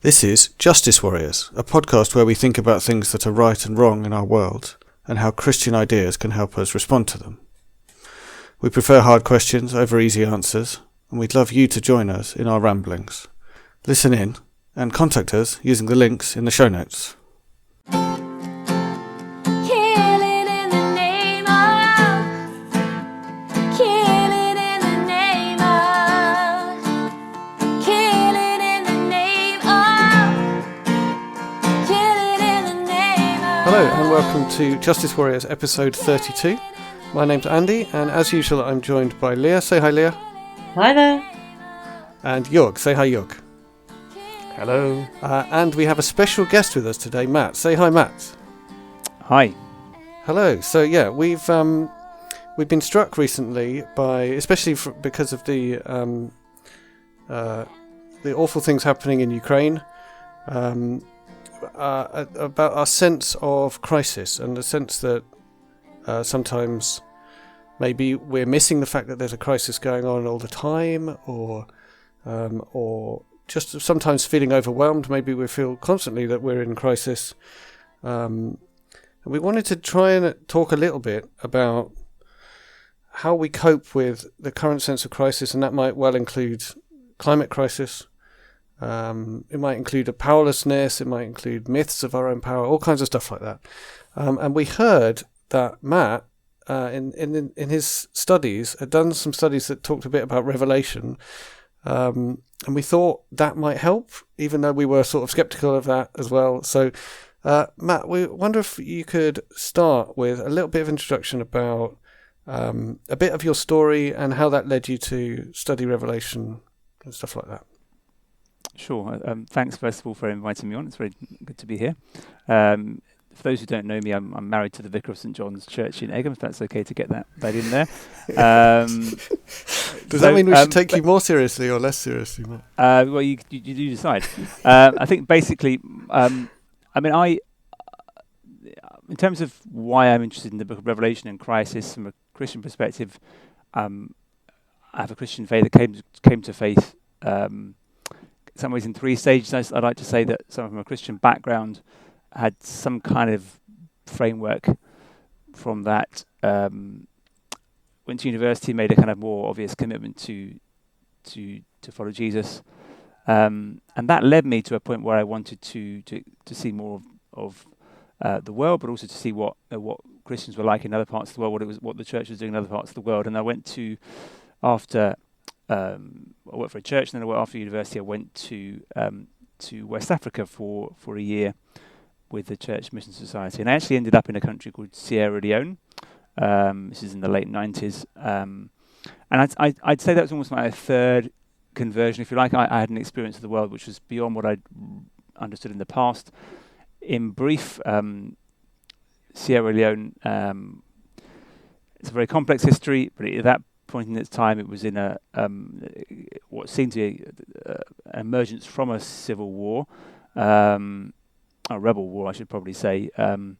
This is Justice Worriers, a podcast where we think about things that are right and wrong in our world and how Christian ideas can help us respond to them. We prefer hard questions over easy answers, and we'd love you to join us in our ramblings. Listen in and contact us using the links in the show notes. Hello and welcome to Justice Warriors episode 32. My name's Andy and as usual I'm joined by Leah. Say hi, Leah. Hi there. And Jörg. Say hi, Jörg. Hello. And we have a special guest with us today, Matt. Say hi, Matt. Hi. Hello. So yeah, we've been struck recently by, especially because of the awful things happening in Ukraine, about our sense of crisis and the sense that sometimes maybe we're missing the fact that there's a crisis going on all the time, or just sometimes feeling overwhelmed. Maybe we feel constantly that we're in crisis. And we wanted to try and talk a little bit about how we cope with the current sense of crisis, and that might well include climate crisis. It might include a powerlessness, it might include myths of our own power, all kinds of stuff like that. And we heard that Matt, in his studies, had done some studies that talked a bit about Revelation, and we thought that might help, even though we were sort of sceptical of that as well. So, Matt, we wonder if you could start with a little bit of introduction about a bit of your story and how that led you to study Revelation and stuff like that. Sure. Thanks, first of all, for inviting me on. It's very good to be here. For those who don't know me, I'm married to the Vicar of St John's Church in Egham, if that's okay to get that in there. Does that mean we should take you more seriously or less seriously, Matt? Well, you do decide. I think basically, in terms of why I'm interested in the Book of Revelation and crisis from a Christian perspective, I have a Christian faith that came to faith in some ways in three stages. I'd like to say that someone from a Christian background had some kind of framework from that. Went to university, made a kind of more obvious commitment to follow Jesus, and that led me to a point where I wanted to see more of the world, but also to see what Christians were like in other parts of the world, what the church was doing in other parts of the world. And I went to I worked for a church, and then after university I went to West Africa for a year with the Church Mission Society, and I actually ended up in a country called Sierra Leone. This is in the late 90s, and I'd say that was almost my third conversion, if you like. I had an experience of the world which was beyond what I'd understood in the past. In brief, Sierra Leone, it's a very complex history, but at that point in its time, it was in a what seemed to be an emergence from a civil war, a rebel war, I should probably say, and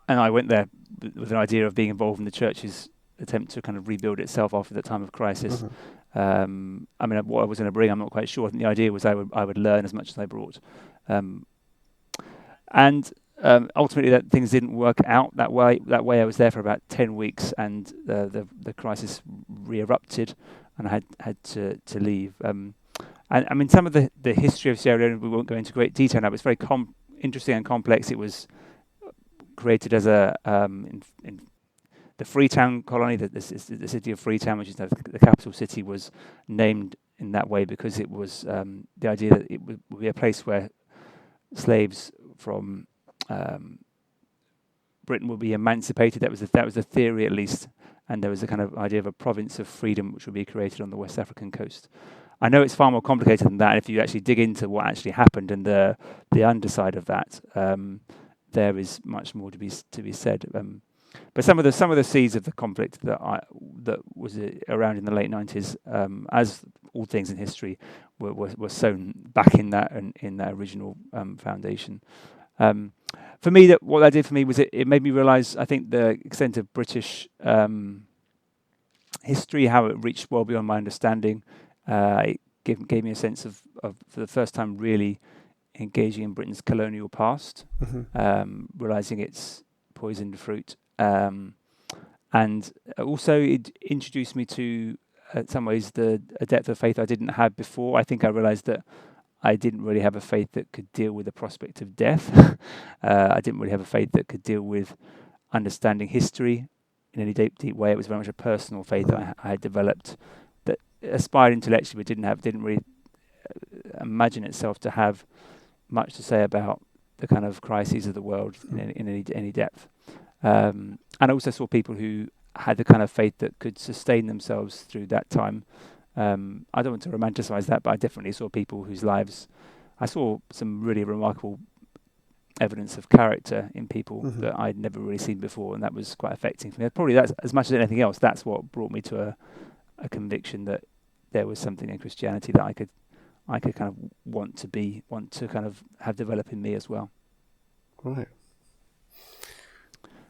I went there with an idea of being involved in the church's attempt to kind of rebuild itself after that time of crisis. Mm-hmm. What I was going to bring, I'm not quite sure. I think the idea was I would learn as much as I brought, ultimately, that things didn't work out that way. I was there for about 10 weeks, and the crisis re-erupted, and I had to leave. Some of the history of Sierra Leone, we won't go into great detail now, but it's very interesting and complex. It was created as in the Freetown colony, the city of Freetown, which is the capital city, was named in that way because it was the idea that it would be a place where slaves from Britain would be emancipated. That was the theory, at least, and there was a kind of idea of a province of freedom which would be created on the West African coast. I know it's far more complicated than that. If you actually dig into what actually happened and the underside of that, there is much more to be said. But some of the seeds of the conflict that was around in the late 90s, as all things in history, were sown back in that original foundation. For me, what that did for me was it made me realise, I think, the extent of British history, how it reached well beyond my understanding. It gave me a sense of for the first time really engaging in Britain's colonial past, realizing its poisoned fruit, and also it introduced me to, in some ways, a depth of faith I didn't have before. I think I realized that I didn't really have a faith that could deal with the prospect of death. I didn't really have a faith that could deal with understanding history in any deep way. It was very much a personal faith that I had developed, that aspired intellectually, but didn't really imagine itself to have much to say about the kind of crises of the world in any depth. And I also saw people who had the kind of faith that could sustain themselves through that time. I don't want to romanticize that, but I definitely saw people whose lives, I saw some really remarkable evidence of character in people that I'd never really seen before, and that was quite affecting for me. Probably that's, as much as anything else, that's what brought me to a conviction that there was something in Christianity that I could kind of want to kind of have develop in me as well. Right.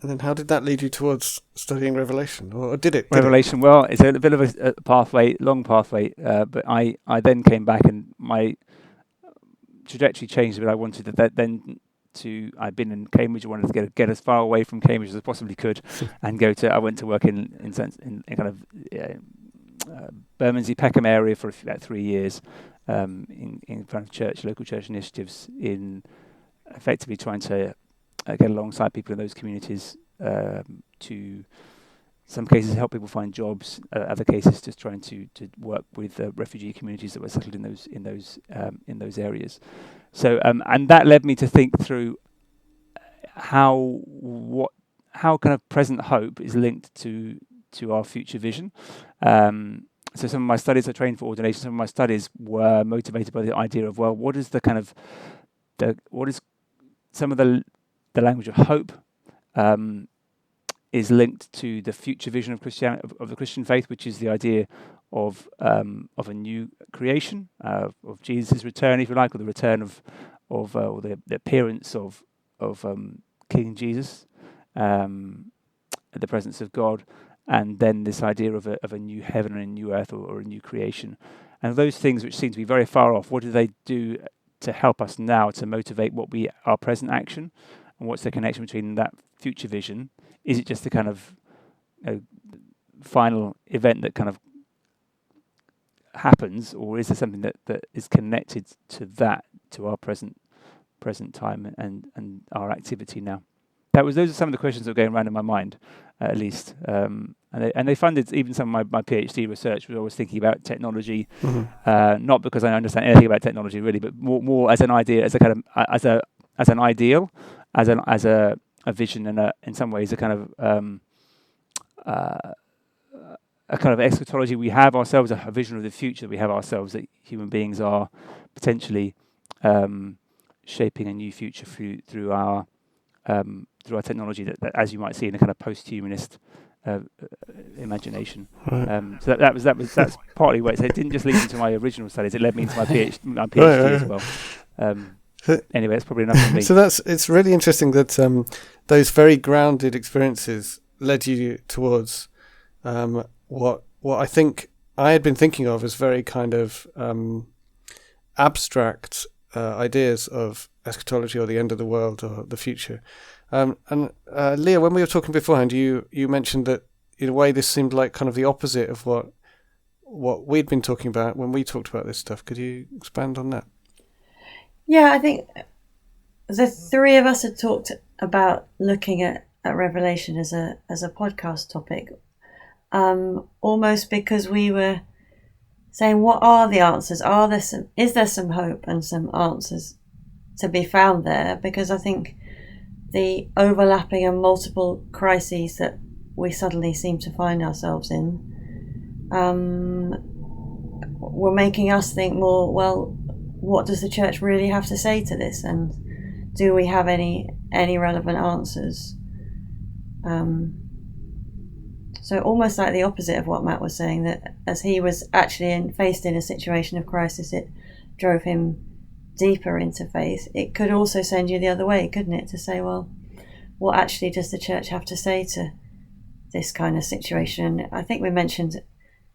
And then how did that lead you towards studying Revelation? Or did it? Revelation, well, it's a bit of a pathway, long pathway, but I then came back and my trajectory changed a bit. I wanted I'd been in Cambridge. I wanted to get as far away from Cambridge as I possibly could, and I went to work in kind of Bermondsey, Peckham area for about 3 years, in kind of local church initiatives, in effectively trying to get alongside people in those communities, to some cases help people find jobs, other cases just trying to work with refugee communities that were settled in those areas. So and that led me to think through how kind of present hope is linked to our future vision. So some of my studies, I trained for ordination. Some of my studies were motivated by the idea of, well, what is some of the language of hope is linked to the future vision of Christianity, of the Christian faith, which is the idea of a new creation, of Jesus' return, if you like, or the return or the appearance of King Jesus, the presence of God, and then this idea of a new heaven and a new earth, or a new creation. And those things which seem to be very far off, what do they do to help us now to motivate our present action? And what's the connection between that future vision? Is it just the kind of final event that kind of happens, or is there something that is connected to our present time and our activity now? Those are some of the questions that were going around in my mind, at least. And they funded even some of my PhD research, was always thinking about technology, not because I understand anything about technology really, but more as an idea, as a kind of as an ideal, as a vision, and in some ways a kind of eschatology we have ourselves, a vision of the future we have ourselves, that human beings are potentially shaping a new future through our technology, that as you might see in a kind of post-humanist imagination. Right. So that's partly where it didn't just lead into my original studies; it led me into my PhD as well. Anyway, it's probably enough for me. So it's really interesting that those very grounded experiences led you towards what I think I had been thinking of as very kind of abstract ideas of eschatology, or the end of the world, or the future. And Leah, when we were talking beforehand, you mentioned that in a way this seemed like kind of the opposite of what we'd been talking about when we talked about this stuff. Could you expand on that? Yeah, I think the three of us had talked about looking at Revelation as a podcast topic, almost because we were saying, what are the answers? Is there some hope and some answers to be found there? Because I think the overlapping and multiple crises that we suddenly seem to find ourselves in were making us think more, well, what does the church really have to say to this, and do we have any relevant answers? So almost like the opposite of what Matt was saying, that as he was actually faced in a situation of crisis, it drove him deeper into faith. It could also send you the other way, couldn't it, to say, well, what actually does the church have to say to this kind of situation? I think we mentioned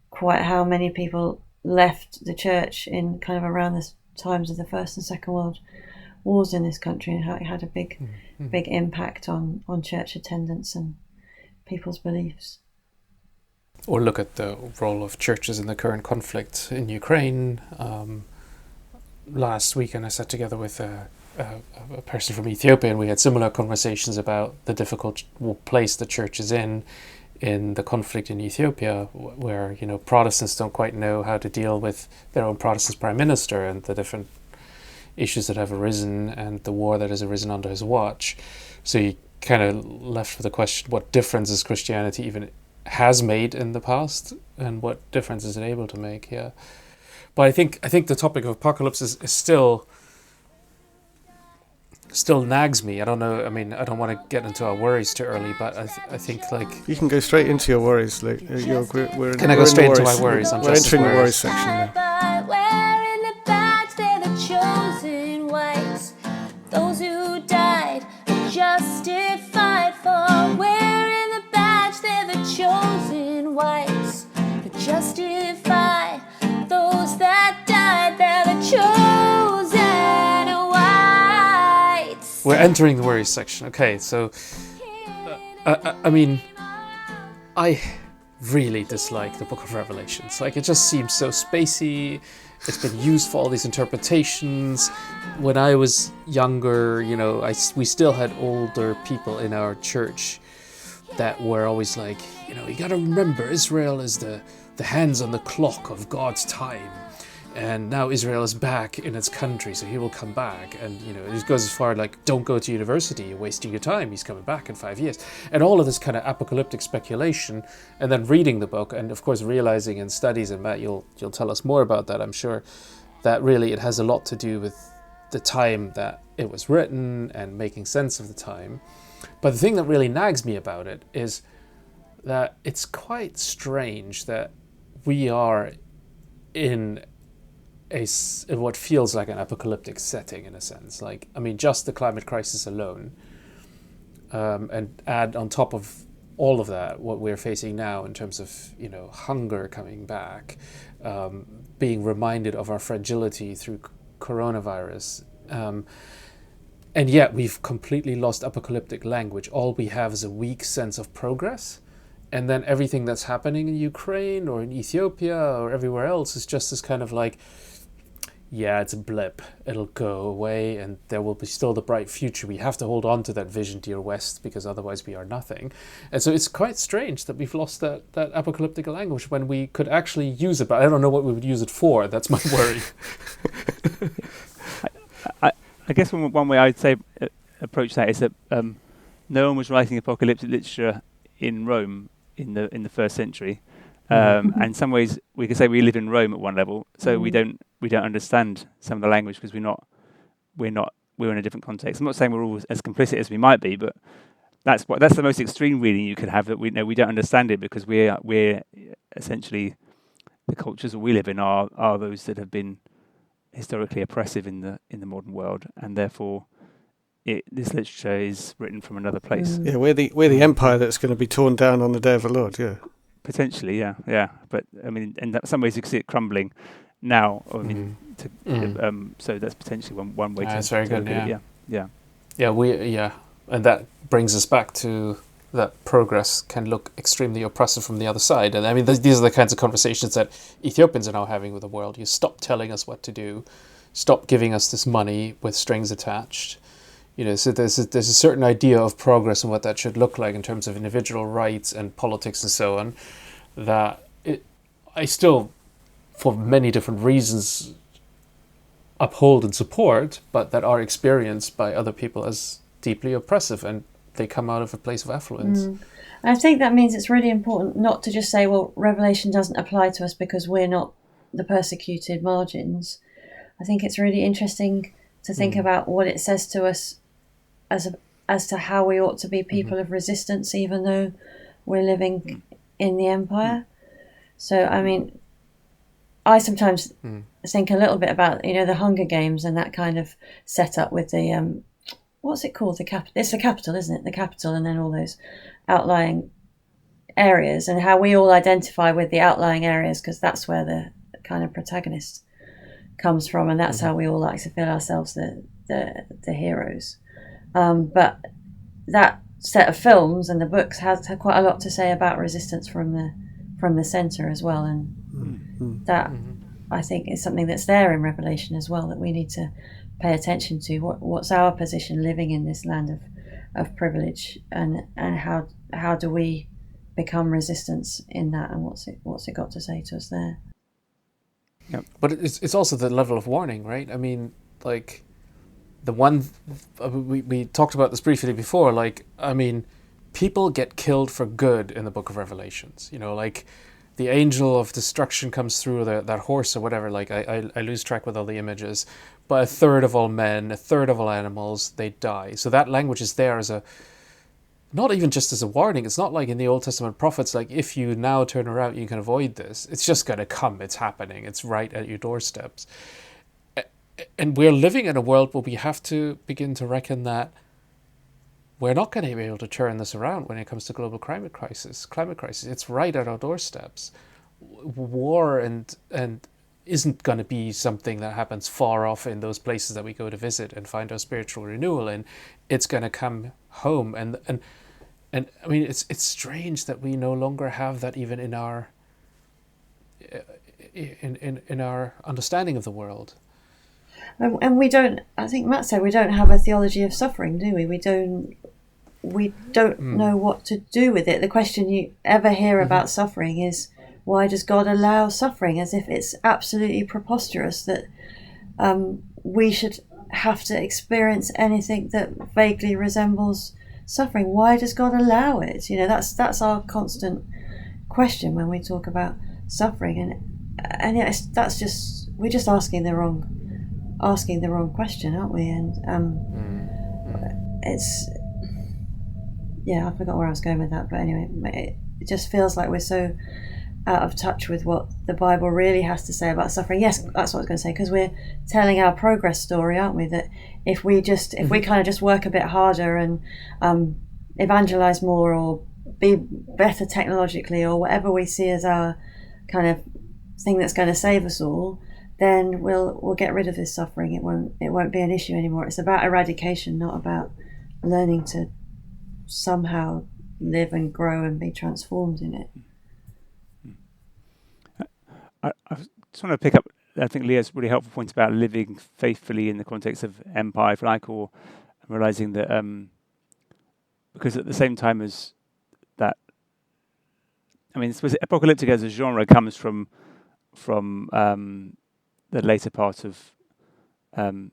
quite how many people left the church in kind of around the times of the First and Second World Wars in this country, and how it had a big impact on church attendance and people's beliefs. Or look at the role of churches in the current conflict in Ukraine. Last weekend I sat together with a person from Ethiopia, and we had similar conversations about the difficult place the church is in the conflict in Ethiopia, where Protestants don't quite know how to deal with their own Protestant prime minister and the different issues that have arisen and the war that has arisen under his watch. So you kind of left with the question, what difference is Christianity even has made in the past, and what difference is it able to make? Yeah, but I think the topic of apocalypse is still nags me. I don't know. I mean, I don't want to get into our worries too early, but I think you can go straight into your worries. Like, can I go straight into my worries? We're entering the worries section now. Wearing the badge, they're the chosen ones. Those who died are justified for wearing the badge. They're the chosen ones. To justify those that died. They're the chosen ones. We're entering the worries section. Okay, so I mean, I really dislike the Book of Revelations. Like, it just seems so spacey. It's been used for all these interpretations. When I was younger, we still had older people in our church that were always like, you got to remember, Israel is the hands on the clock of God's time. And now Israel is back in its country, so he will come back. And, it goes as far like, don't go to university, you're wasting your time, he's coming back in 5 years. And all of this kind of apocalyptic speculation, and then reading the book, and of course realizing in studies, and Matt, you'll tell us more about that, I'm sure, that really it has a lot to do with the time that it was written and making sense of the time. But the thing that really nags me about it is that it's quite strange that we are in what feels like an apocalyptic setting, in a sense. Like, I mean, just the climate crisis alone, and add on top of all of that what we're facing now in terms of hunger coming back, being reminded of our fragility through coronavirus, and yet we've completely lost apocalyptic language. All we have is a weak sense of progress. And then everything that's happening in Ukraine or in Ethiopia or everywhere else is just this kind of like, yeah, it's a blip. It'll go away and there will be still the bright future. We have to hold on to that vision, dear West, because otherwise we are nothing. And so it's quite strange that we've lost that apocalyptic language when we could actually use it. But I don't know what we would use it for. That's my worry. I guess one way I'd say approach that is that no one was writing apocalyptic literature in Rome in the first century. And in some ways we could say we live in Rome at one level, so we don't understand some of the language because we're in a different context. I'm not saying we're all as complicit as we might be, but that's the most extreme reading you could have, that we don't understand it because we're essentially, the cultures that we live in are those that have been historically oppressive in the modern world, and therefore this literature is written from another place. Yeah, we're the empire that's going to be torn down on the day of the Lord. Yeah. Potentially, yeah. But I mean, in some ways, you can see it crumbling now. I mean, so that's potentially one way to. That's very good. Yeah. And that brings us back to that progress can look extremely oppressive from the other side. And I mean, these are the kinds of conversations that Ethiopians are now having with the world. You stop telling us what to do, stop giving us this money with strings attached. So there's a certain idea of progress and what that should look like in terms of individual rights and politics and so on, that I still, for many different reasons, uphold and support, but that are experienced by other people as deeply oppressive, and they come out of a place of affluence. I think that means it's really important not to just say, well, Revelation doesn't apply to us because we're not the persecuted margins. I think it's really interesting to think about what it says to us as to how we ought to be people of resistance, even though we're living in the empire. So, I mean, I sometimes think a little bit about, the Hunger Games and that kind of setup with the, what's it called? It's the capital, isn't it? The capital, and then all those outlying areas, and how we all identify with the outlying areas because that's where the kind of protagonist comes from, and that's how we all like to feel ourselves the heroes. But that set of films and the books had quite a lot to say about resistance from the center as well, and that I think is something that's there in Revelation as well, that we need to pay attention to. What's our position living in this land of privilege, and how do we become resistance in that, and what's it got to say to us there? Yeah, but it's also the level of warning, right? I mean, like, the one we talked about this briefly before. Like, I mean, people get killed for good in the Book of Revelations. You know, like, the angel of destruction comes through that horse or whatever. Like, I lose track with all the images, but 1/3 of all men, 1/3 of all animals, they die. So that language is there as a, not even just as a warning. It's not like in the Old Testament prophets, like, if you now turn around, you can avoid this. It's just going to come. It's happening. It's right at your doorsteps. And we're living in a world where we have to begin to reckon that we're not going to be able to turn this around when it comes to global climate crisis. It's right at our doorsteps. War and isn't going to be something that happens far off in those places that we go to visit and find our spiritual renewal in. It's going to come home. And I mean, it's strange that we no longer have that even in our in our understanding of the world. And we don't, I think Matt said, we don't have a theology of suffering, do we? We don't know what to do with it. The question you ever hear about suffering is, why does God allow suffering? As if it's absolutely preposterous that we should have to experience anything that vaguely resembles suffering. Why does God allow it? You know, that's our constant question when we talk about suffering, and yes, that's just, we're just asking the wrong question, aren't we? And it's, yeah, I forgot where I was going with that, but anyway, it just feels like we're so out of touch with what the Bible really has to say about suffering. Yes, that's what I was going to say, because we're telling our progress story, aren't we? That if we kind of just work a bit harder and evangelize more, or be better technologically, or whatever we see as our kind of thing that's going to save us all, then we'll get rid of this suffering. It won't be an issue anymore. It's about eradication, not about learning to somehow live and grow and be transformed in it. I just want to pick up, I think Leah's really helpful point about living faithfully in the context of empire, if you like, or realizing that because at the same time as that, I mean, apocalyptic as a genre comes from the later part of the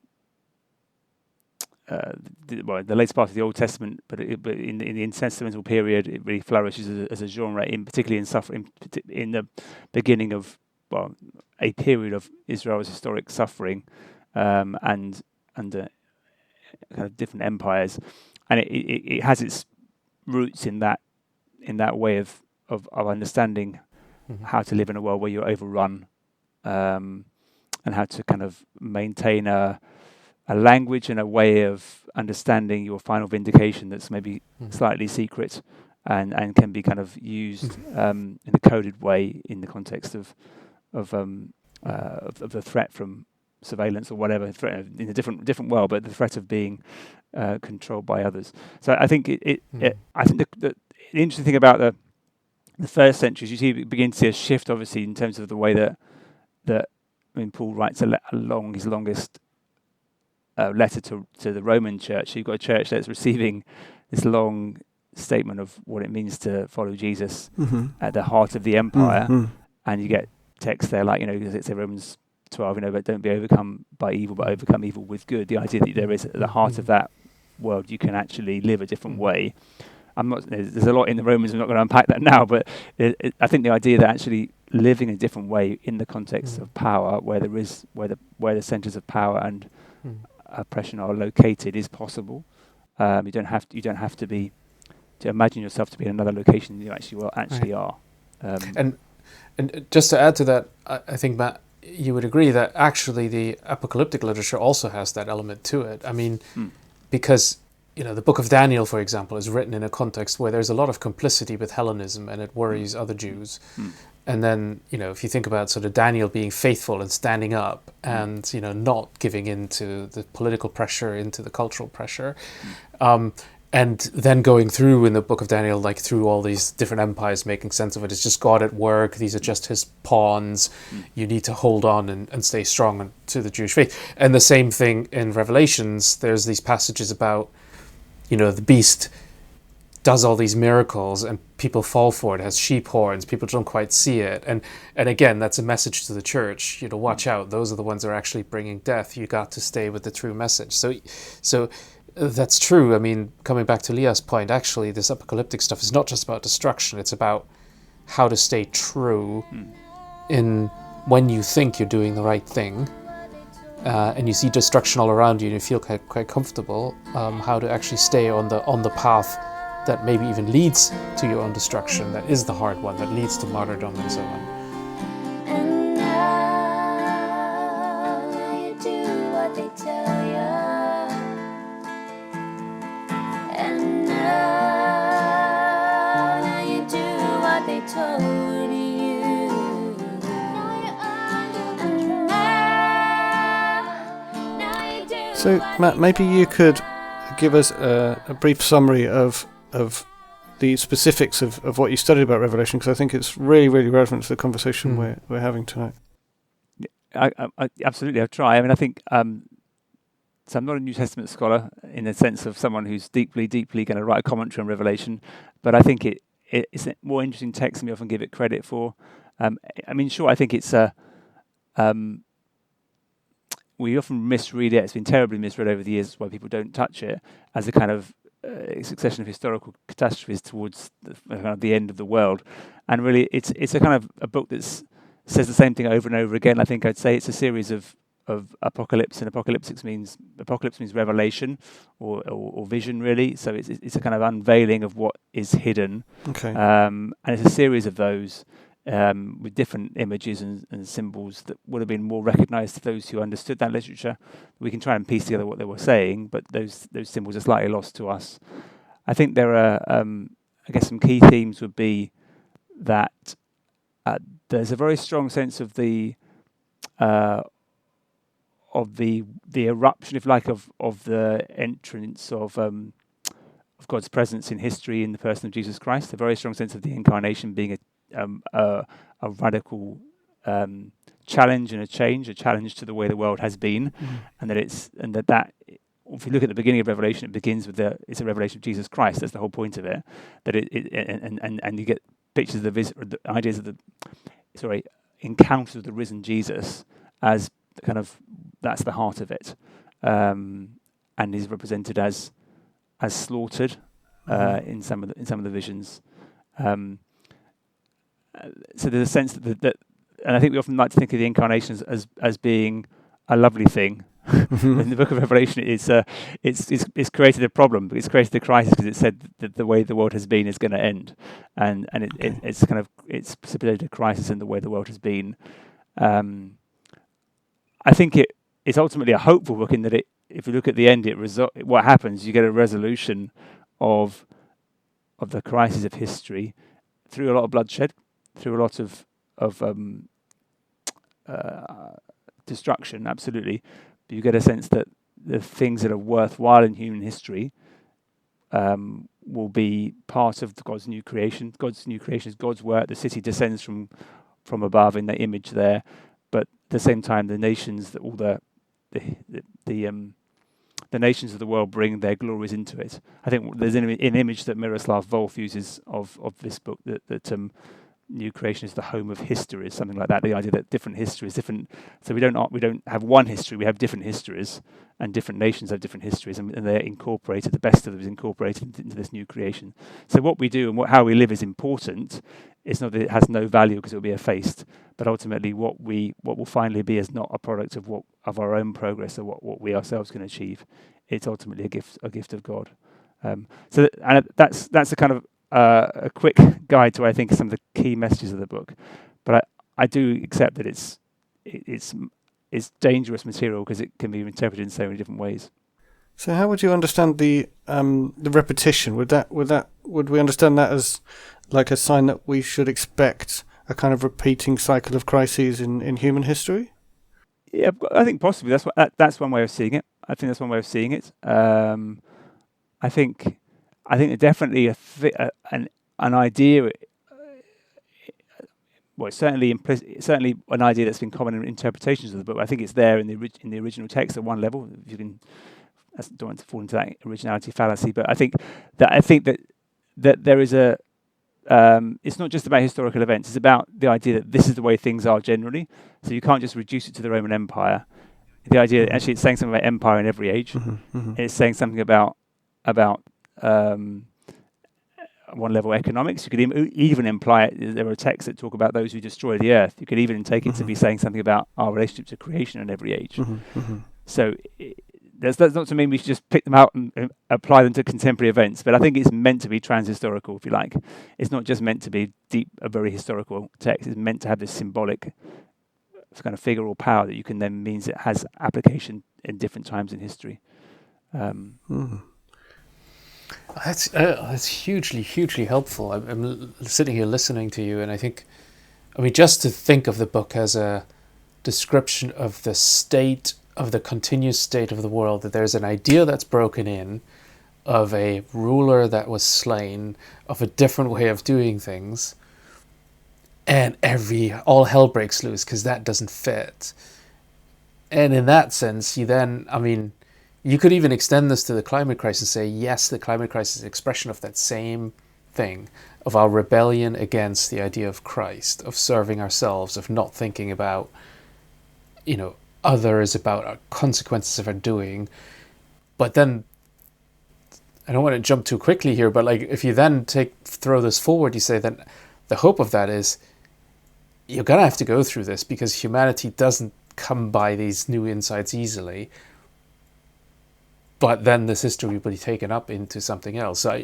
later part of the Old Testament, but in the intertestamental period, it really flourishes as a genre, particularly in suffering, in the beginning of a period of Israel's historic suffering, and under kind of different empires, and it has its roots in that way of understanding how to live in a world where you're overrun, and how to kind of maintain a language and a way of understanding your final vindication that's maybe slightly secret and can be kind of used in a coded way in the context of the threat from surveillance or whatever, threat in a different world, but the threat of being controlled by others. So I think I think the interesting thing about the first centuries, you begin to see a shift, obviously, in terms of the way that I mean, Paul writes his longest letter to the Roman church. So you've got a church that's receiving this long statement of what it means to follow Jesus at the heart of the empire, and you get text there like, it's Romans 12, but don't be overcome by evil, but overcome evil with good. The idea that there is at the heart of that world, you can actually live a different way. There's a lot in the Romans. I'm not going to unpack that now, but I think the idea that actually living a different way in the context of power, where the centres of power and oppression are located, is possible. You don't have to imagine yourself to be in another location than you actually are. And just to add to that, I think, Matt, you would agree that actually the apocalyptic literature also has that element to it. I mean, because the Book of Daniel, for example, is written in a context where there's a lot of complicity with Hellenism, and it worries other Jews. And then, if you think about sort of Daniel being faithful and standing up and, not giving in to the political pressure, into the cultural pressure, and then going through in the book of Daniel, like through all these different empires, making sense of it. It's just God at work. These are just his pawns. You need to hold on and stay strong to the Jewish faith. And the same thing in Revelations. There's these passages about, the beast does all these miracles and people fall for it. It has sheep horns. People don't quite see it. And again, that's a message to the church. Watch out. Those are the ones that are actually bringing death. You got to stay with the true message. So that's true. I mean, coming back to Leah's point, actually, this apocalyptic stuff is not just about destruction. It's about how to stay true in when you think you're doing the right thing, and you see destruction all around you and you feel quite comfortable, how to actually stay on the path that maybe even leads to your own destruction, that is the hard one, that leads to martyrdom and so on. And now you do what they tell you. And now you do what they told you. And now you do. So, Matt, maybe you could give us a brief summary of the specifics of what you studied about Revelation, because I think it's really, really relevant to the conversation we're having tonight. I absolutely, I'll try. I mean, I think, so I'm not a New Testament scholar in the sense of someone who's deeply, deeply going to write a commentary on Revelation, but I think it's a more interesting text than we often give it credit for. I mean, sure, I think it's we often misread it. It's been terribly misread over the years, that's why people don't touch it, as a kind of succession of historical catastrophes towards the end of the world. And really, it's a kind of a book that says the same thing over and over again. I think I'd say it's a series of apocalypse, and apocalypse means revelation or vision, really. So it's a kind of unveiling of what is hidden. Okay. And it's a series of those with different images and symbols that would have been more recognised to those who understood that literature. We can try and piece together what they were saying, but those symbols are slightly lost to us. I think there are, I guess, some key themes would be that there's a very strong sense of the eruption, if you like, of the entrance of God's presence in history in the person of Jesus Christ. A very strong sense of the incarnation being a radical challenge and a challenge to the way the world has been, and that if you look at the beginning of Revelation, it begins with it's a revelation of Jesus Christ. That's the whole point of it. That and you get pictures of the ideas of the encounters of the risen Jesus as kind of, that's the heart of it, and is represented as slaughtered in some of the visions. So there's a sense that, and I think we often like to think of the incarnation as being a lovely thing. In the book of Revelation, it's created a problem, but it's created a crisis, because it said that the way the world has been is going to end, and it's precipitated a crisis in the way the world has been. I think it's ultimately a hopeful book in that if you look at the end, what happens, you get a resolution of the crisis of history through a lot of bloodshed, through a lot of destruction, absolutely. But you get a sense that the things that are worthwhile in human history will be part of God's new creation. God's new creation is God's work. The city descends from above in the image there, but at the same time, the nations, that all the nations of the world bring their glories into it. I think there's an image that Miroslav Volf uses of this book, that new creation is the home of histories, something like that. The idea that different histories, so we don't have one history, we have different histories, and different nations have different histories, and they're incorporated. The best of them is incorporated into this new creation. So what we do and how we live is important. It's not that it has no value because it will be effaced, but ultimately what will finally be is not a product of our own progress or what we ourselves can achieve. It's ultimately a gift of God. So that's a kind of a quick guide to, I think, some of the key messages of the book. But I do accept that it's dangerous material because it can be interpreted in so many different ways. So how would you understand the repetition? Would we understand that as like a sign that we should expect a kind of repeating cycle of crises in human history? Yeah, I think possibly that's one way of seeing it. I think that's one way of seeing it. I think there's definitely an idea. Well, it's certainly certainly an idea that's been common in interpretations of the book. I think it's there in the original text at one level. If you can, I don't want to fall into that originality fallacy, but I think that there is a. It's not just about historical events. It's about the idea that this is the way things are generally. So you can't just reduce it to the Roman Empire. The idea that actually it's saying something about empire in every age. It's saying something about one level economics. You could even imply it. There are texts that talk about those who destroy the earth. You could even take it to be saying something about our relationship to creation in every age. So that's not to mean we should just pick them out and apply them to contemporary events, but I think it's meant to be transhistorical, if you like. It's not just meant to be a very historical text. It's meant to have this symbolic kind of figure or power that you can then means it has application in different times in history. That's hugely helpful. I'm sitting here listening to you, and I think, just to think of the book as a description of the state of the continuous state of the world, that there's an idea that's broken in, of a ruler that was slain, of a different way of doing things, and all hell breaks loose because that doesn't fit. And in that sense, you could even extend this to the climate crisis and say, yes, the climate crisis is an expression of that same thing, of our rebellion against the idea of Christ, of serving ourselves, of not thinking about, others, about our consequences of our doing. But then, I don't want to jump too quickly here, but if you then throw this forward, you say that the hope of that is you're going to have to go through this because humanity doesn't come by these new insights easily. But then this history will be taken up into something else. So,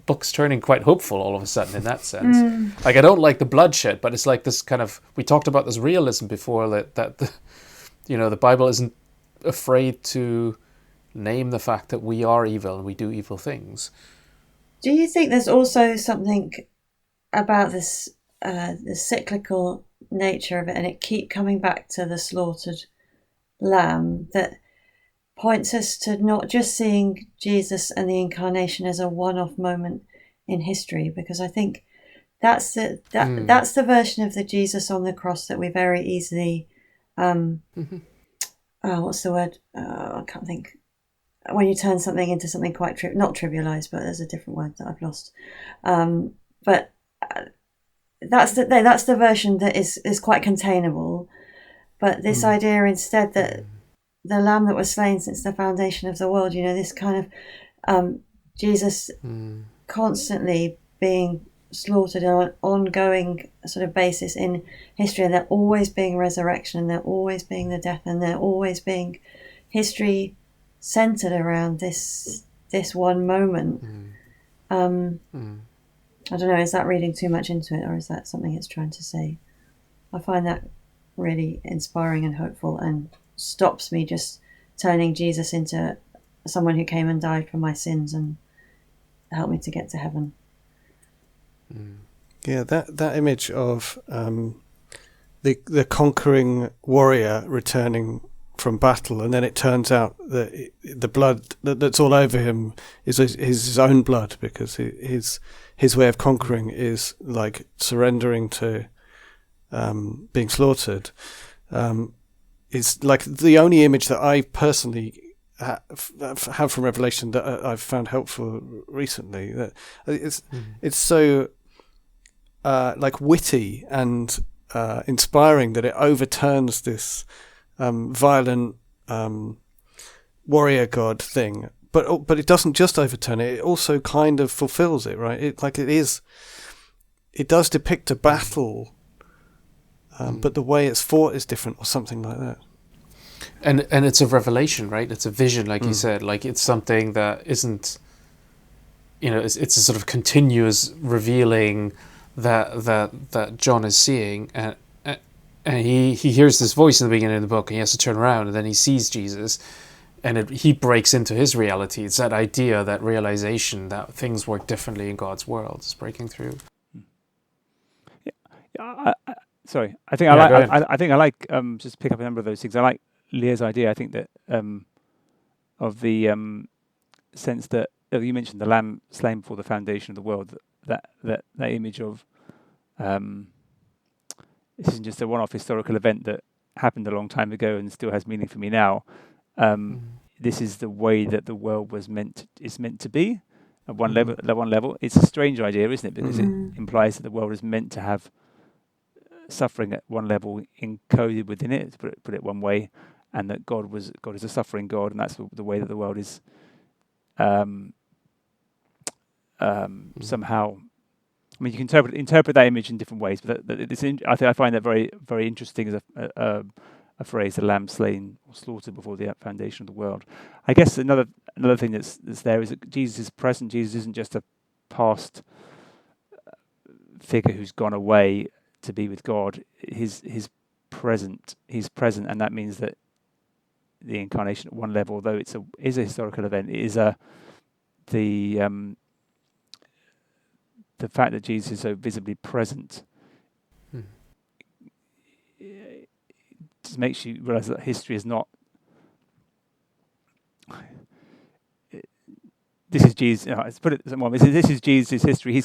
book's turning quite hopeful all of a sudden in that sense. I don't like the bloodshed, but it's like this kind of, we talked about this realism before, that the Bible isn't afraid to name the fact that we are evil and we do evil things. Do you think there's also something about this the cyclical nature of it, and it keep coming back to the slaughtered lamb, that points us to not just seeing Jesus and the incarnation as a one-off moment in history, because I think that's the version of the Jesus on the cross that we very easily what's the word? I can't think. When you turn something into something quite not trivialized, but there's a different word that I've lost. But that's the version that is quite containable. But this idea instead that the lamb that was slain since the foundation of the world, this kind of Jesus constantly being slaughtered on an ongoing sort of basis in history, and there always being resurrection, and there always being the death, and there always being history centered around this one moment. I don't know, is that reading too much into it, or is that something it's trying to say? I find that really inspiring and hopeful, and stops me just turning Jesus into someone who came and died for my sins and helped me to get to heaven. Yeah, that image of the conquering warrior returning from battle, and then it turns out that the blood that's all over him is his own blood, because his way of conquering is like surrendering to being slaughtered. Is like the only image that I personally have from Revelation that I've found helpful recently. That it's so like witty and inspiring that it overturns this violent warrior god thing, but it doesn't just overturn it; it also kind of fulfills it, right? It does depict a battle, but the way it's fought is different, or something like that. And it's a revelation, right? It's a vision, like you said. Like, it's something that isn't, it's a sort of continuous revealing that John is seeing, and he hears this voice in the beginning of the book, and he has to turn around, and then he sees Jesus, and he breaks into his reality. It's that idea, that realization that things work differently in God's world is breaking through. Sorry, I think Yeah, I go like. ahead. I think I like just to pick up a number of those things. I like Leah's idea. I think that of the sense that you mentioned the lamb slain before the foundation of the world. That image of this isn't just a one-off historical event that happened a long time ago and still has meaning for me now. This is the way that the world is meant to be at one level. At one level, it's a strange idea, isn't it? Because it implies that the world is meant to have suffering at one level encoded within it, to put it one way, and that God is a suffering God, and that's the way that the world is somehow. I mean, you can interpret that image in different ways, but I find that very, very interesting as a phrase: "the lamb slain or slaughtered before the foundation of the world." I guess another thing that's there is that Jesus is present. Jesus isn't just a past figure who's gone away to be with God. He's present, and that means that the incarnation at one level, although is a historical event, is the fact that Jesus is so visibly present just makes you realize that history is not. This is Jesus. Let's put it one way. This is Jesus' history. He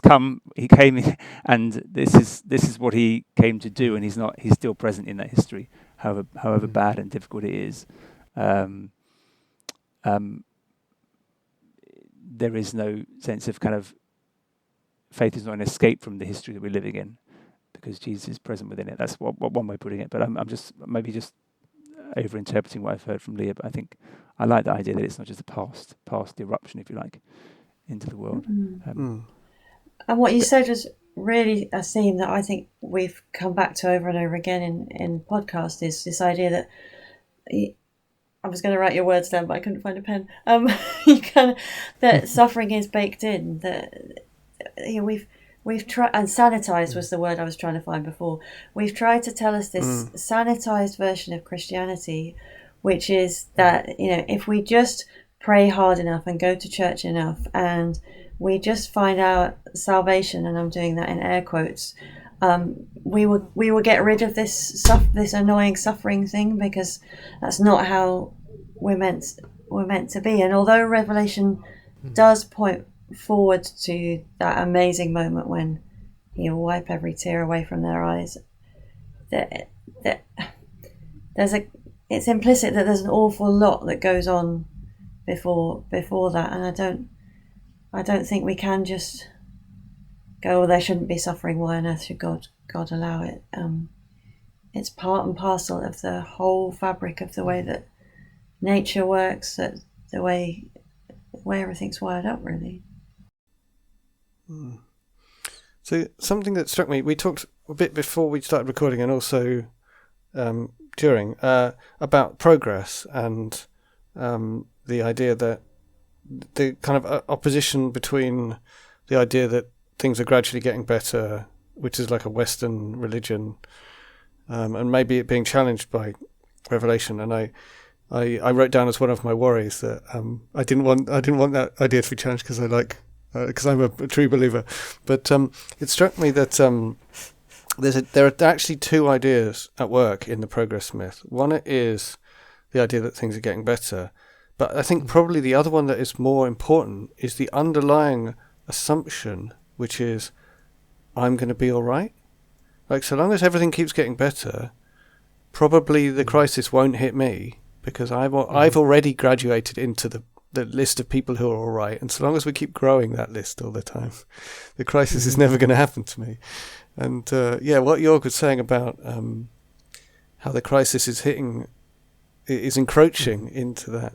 came, and this is what he came to do, and he's still present in that history, however bad and difficult it is. There is no sense of kind of faith is not an escape from the history that we're living in, because Jesus is present within it. That's what one way of putting it. But I'm just over interpreting what I've heard from Leah. But I think I like the idea that it's not just a past eruption, if you like, into the world. And what you said was really a theme that I think we've come back to over and over again in podcast is this idea that I was going to write your words down, but I couldn't find a pen. That suffering is baked in. That we've tried, and sanitized was the word I was trying to find before. We've tried to tell us this sanitized version of Christianity, which is that if we just pray hard enough and go to church enough, and we just find our salvation, and I'm doing that in air quotes, we will get rid of this annoying suffering thing, because that's not how we're meant to be. And although Revelation does point forward to that amazing moment when He'll wipe every tear away from their eyes, that it's implicit that there's an awful lot that goes on before that, and I don't think we can just go, there shouldn't be suffering, why on earth should God allow it? It's part and parcel of the whole fabric of the way that nature works, that the way everything's wired up, really. So something that struck me, we talked a bit before we started recording, and also during, about progress and the idea that the kind of opposition between the idea that things are gradually getting better, which is like a Western religion, and maybe it being challenged by Revelation. And I wrote down as one of my worries that I didn't want that idea to be challenged because I'm a true believer. But it struck me that there are actually two ideas at work in the progress myth. One is the idea that things are getting better, but I think probably the other one that is more important is the underlying assumption, which is I'm going to be all right. Like, so long as everything keeps getting better, probably the crisis won't hit me, because I've already graduated into the list of people who are all right, and so long as we keep growing that list all the time, the crisis is never going to happen to me. And what Jörg was saying about how the crisis is encroaching into that,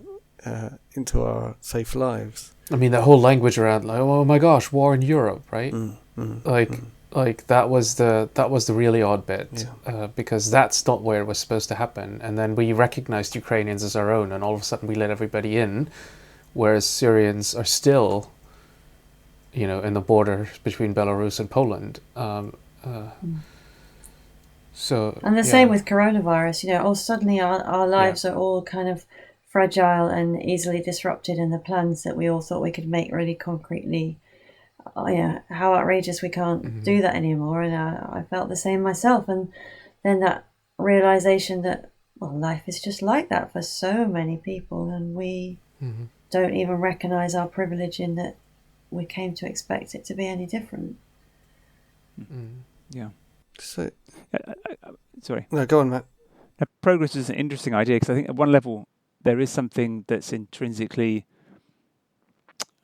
into our safe lives. I mean, that whole language around, like, oh my gosh, war in Europe, right? Like that was the really odd bit, because that's not where it was supposed to happen. And then we recognized Ukrainians as our own, and all of a sudden we let everybody in, whereas Syrians are still, in the border between Belarus and Poland. So and the same with coronavirus. Suddenly our lives are all kind of fragile and easily disrupted, and the plans that we all thought we could make really concretely how outrageous we can't do that anymore. And I felt the same myself. And then that realization that, well, life is just like that for so many people, and we don't even recognize our privilege in that we came to expect it to be any different. Yeah. So, Sorry. no, go on, Matt. Now, progress is an interesting idea because I think at one level there is something that's intrinsically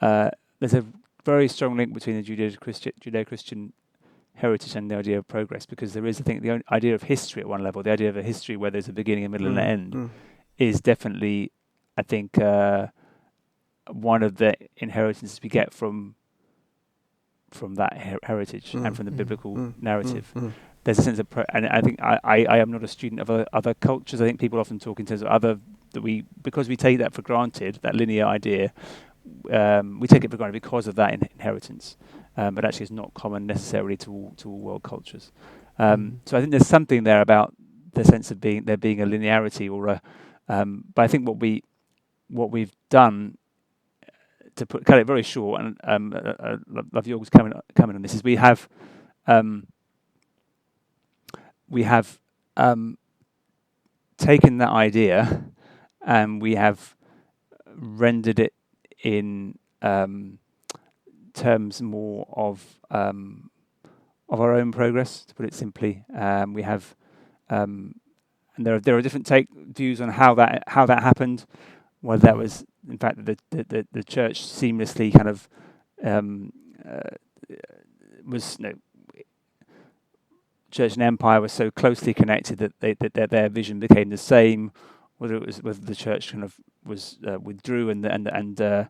there's a very strong link between the Judeo-Christian heritage and the idea of progress, because there is, I think, the idea of history at one level, the idea of a history where there's a beginning, a middle, and an end, is definitely, I think, one of the inheritances we get from that heritage and from the biblical narrative. There's a sense of, and I think I am not a student of other cultures. I think people often talk in terms of because we take that for granted, that linear idea. We take it for granted because of that inheritance, but actually it's not common necessarily to all world cultures. So I think there's something there about the sense of being a linearity or a. But I think what we've done, to cut it very short, and love Jörg's comment on this, is we have taken that idea and we have rendered it in terms more of our own progress, to put it simply. We have, and there are different views on how that happened. Whether that was, in fact, the church seamlessly kind of church and empire were so closely connected that their vision became the same. Whether the church kind of withdrew and other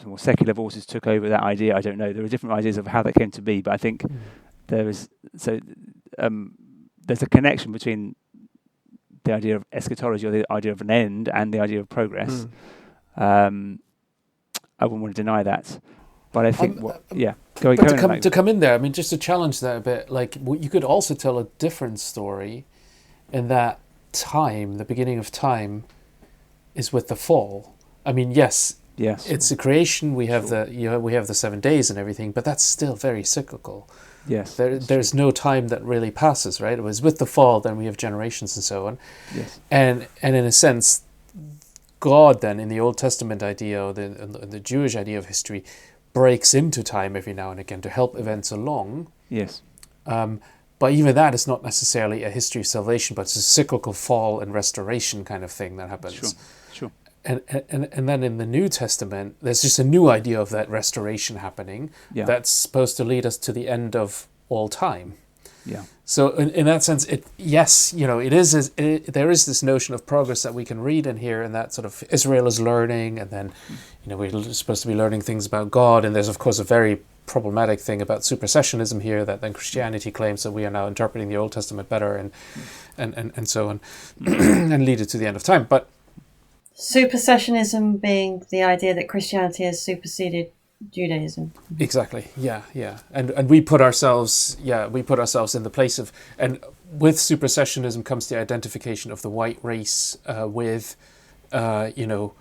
more secular forces took over that idea, I don't know. There are different ideas of how that came to be, but I think there's a connection between the idea of eschatology, or the idea of an end, and the idea of progress. I wouldn't want to deny that, but I think to come in there, I mean, just to challenge that a bit, like you could also tell a different story, in that time, the beginning of time, is with the fall. I mean, yes, it's the creation. We have we have the 7 days and everything, but that's still very cyclical. Yes, there's no time that really passes, right? It was with the fall, then we have generations and so on. Yes, and in a sense, God then in the Old Testament idea, or the Jewish idea of history, breaks into time every now and again to help events along. Yes. But even that is not necessarily a history of salvation, but it's a cyclical fall and restoration kind of thing that happens. Sure. And then in the New Testament, there's just a new idea of that restoration happening that's supposed to lead us to the end of all time. Yeah. So in that sense, there is this notion of progress that we can read in here, and that sort of Israel is learning, and then we're supposed to be learning things about God, and there's of course a very problematic thing about supersessionism here, that then Christianity claims that we are now interpreting the Old Testament better, and so on, and lead it to the end of time. But supersessionism being the idea that Christianity has superseded Judaism. Exactly. Yeah. And we put ourselves in the place of, and with supersessionism comes the identification of the white race with Israel,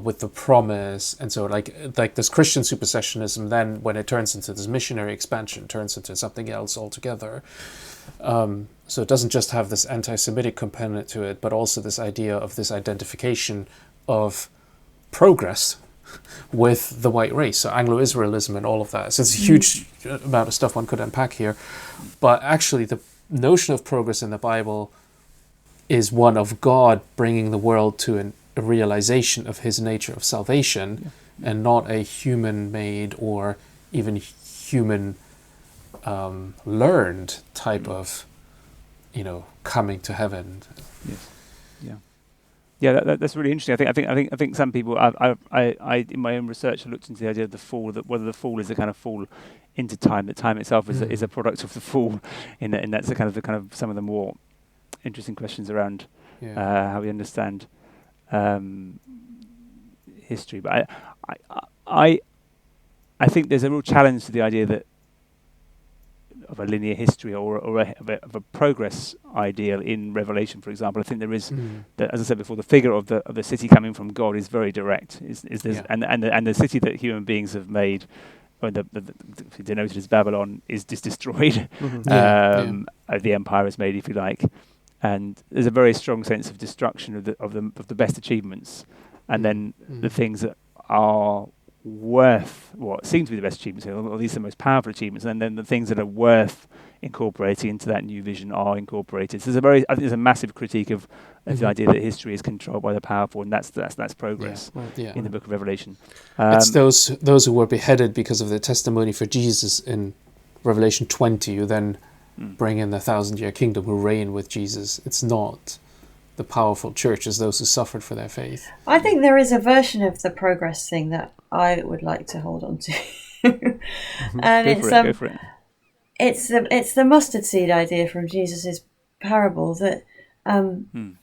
with the promise, and so like this Christian supersessionism, then when it turns into this missionary expansion, turns into something else altogether. So it doesn't just have this anti-Semitic component to it, but also this idea of this identification of progress with the white race, so Anglo-Israelism and all of that. So it's a huge amount of stuff one could unpack here. But actually the notion of progress in the Bible is one of God bringing the world to a realization of his nature of salvation, and not a human-made or even human learned type of coming to heaven. Yes. Yeah, that's really interesting. I think some people, I in my own research, I looked into the idea of the fall, that whether the fall is a kind of fall into time, that time itself is a product of the fall, in that's the kind of some of the more interesting questions around how we understand history. But I think there's a real challenge to the idea that a linear history or of a progress ideal in Revelation, for example. I think there is, as I said before, the figure of the city coming from God is very direct. And the city that human beings have made, or denoted as Babylon, is just destroyed. The empire is made, if you like, and there's a very strong sense of destruction of the best achievements, and then the things that are worth what seem to be the best achievements, or at least the most powerful achievements, and then the things that are worth incorporating into that new vision are incorporated. So I think there's a massive critique of the idea that history is controlled by the powerful, and that's progress in the Book of Revelation. It's those who were beheaded because of their testimony for Jesus in Revelation 20 who then bring in the 1,000-year kingdom, who reign with Jesus. It's not the powerful church as those who suffered for their faith. I think there is a version of the progress thing that I would like to hold on to. And go for it. It's the mustard seed idea from Jesus's parable that, and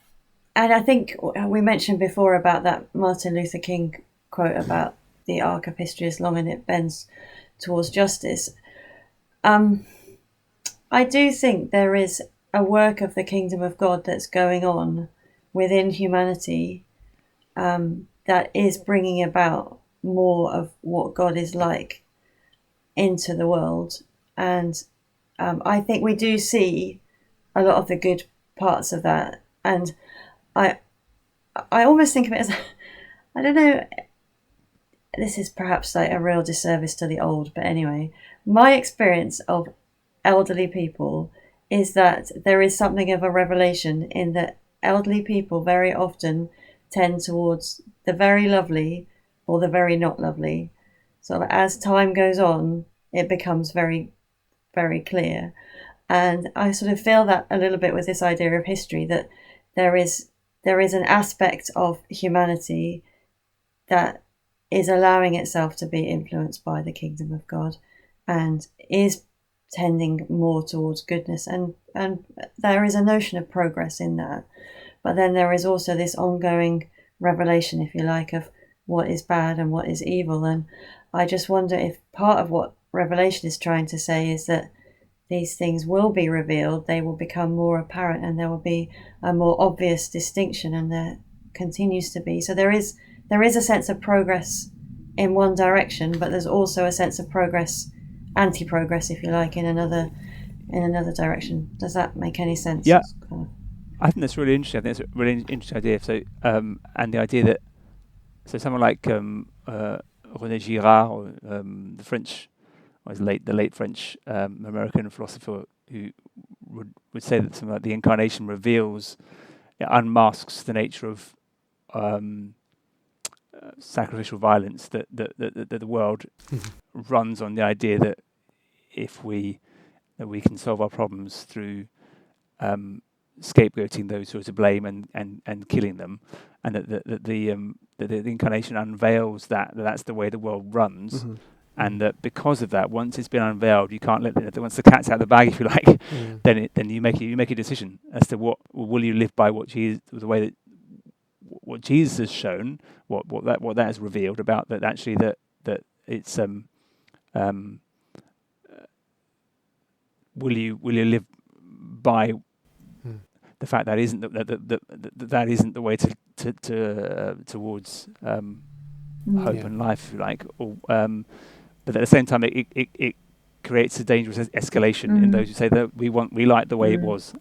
I think we mentioned before about that Martin Luther King quote about the arc of history is long and it bends towards justice. I do think there is a work of the kingdom of God that's going on within humanity that is bringing about more of what God is like into the world. And I think we do see a lot of the good parts of that. And I almost think of it as, I don't know, this is perhaps like a real disservice to the old, but anyway, my experience of elderly people is that there is something of a revelation in that elderly people very often tend towards the very lovely or the very not lovely. So as time goes on, it becomes very, very clear. And I sort of feel that a little bit with this idea of history, that there is an aspect of humanity that is allowing itself to be influenced by the kingdom of God and is tending more towards goodness, and there is a notion of progress in that. But then there is also this ongoing revelation, if you like, of what is bad and what is evil. And I just wonder if part of what Revelation is trying to say is that these things will be revealed, they will become more apparent, and there will be a more obvious distinction, and there continues to be. So there is a sense of progress in one direction, but there's also a sense of progress, anti-progress, if you like, in another direction. Does that make any sense? Yeah, I think that's really interesting. I think it's a really interesting idea. So, and the idea that someone like René Girard, or the French, or the late French American philosopher, who would say that something like the incarnation reveals, unmasks the nature of sacrificial violence that the world runs on, the idea that if we can solve our problems through scapegoating those who are to blame and killing them, and that the incarnation unveils that's the way the world runs, and that because of that, once it's been unveiled, you can't once the cat's out of the bag, if you like, then you make a decision as to what will you live by, what Jesus has shown, what that has revealed about that, actually that it's will you live by the fact that isn't that isn't the way towards hope and life, if you like, or but at the same time it creates a dangerous escalation in those who say that we like the way it was.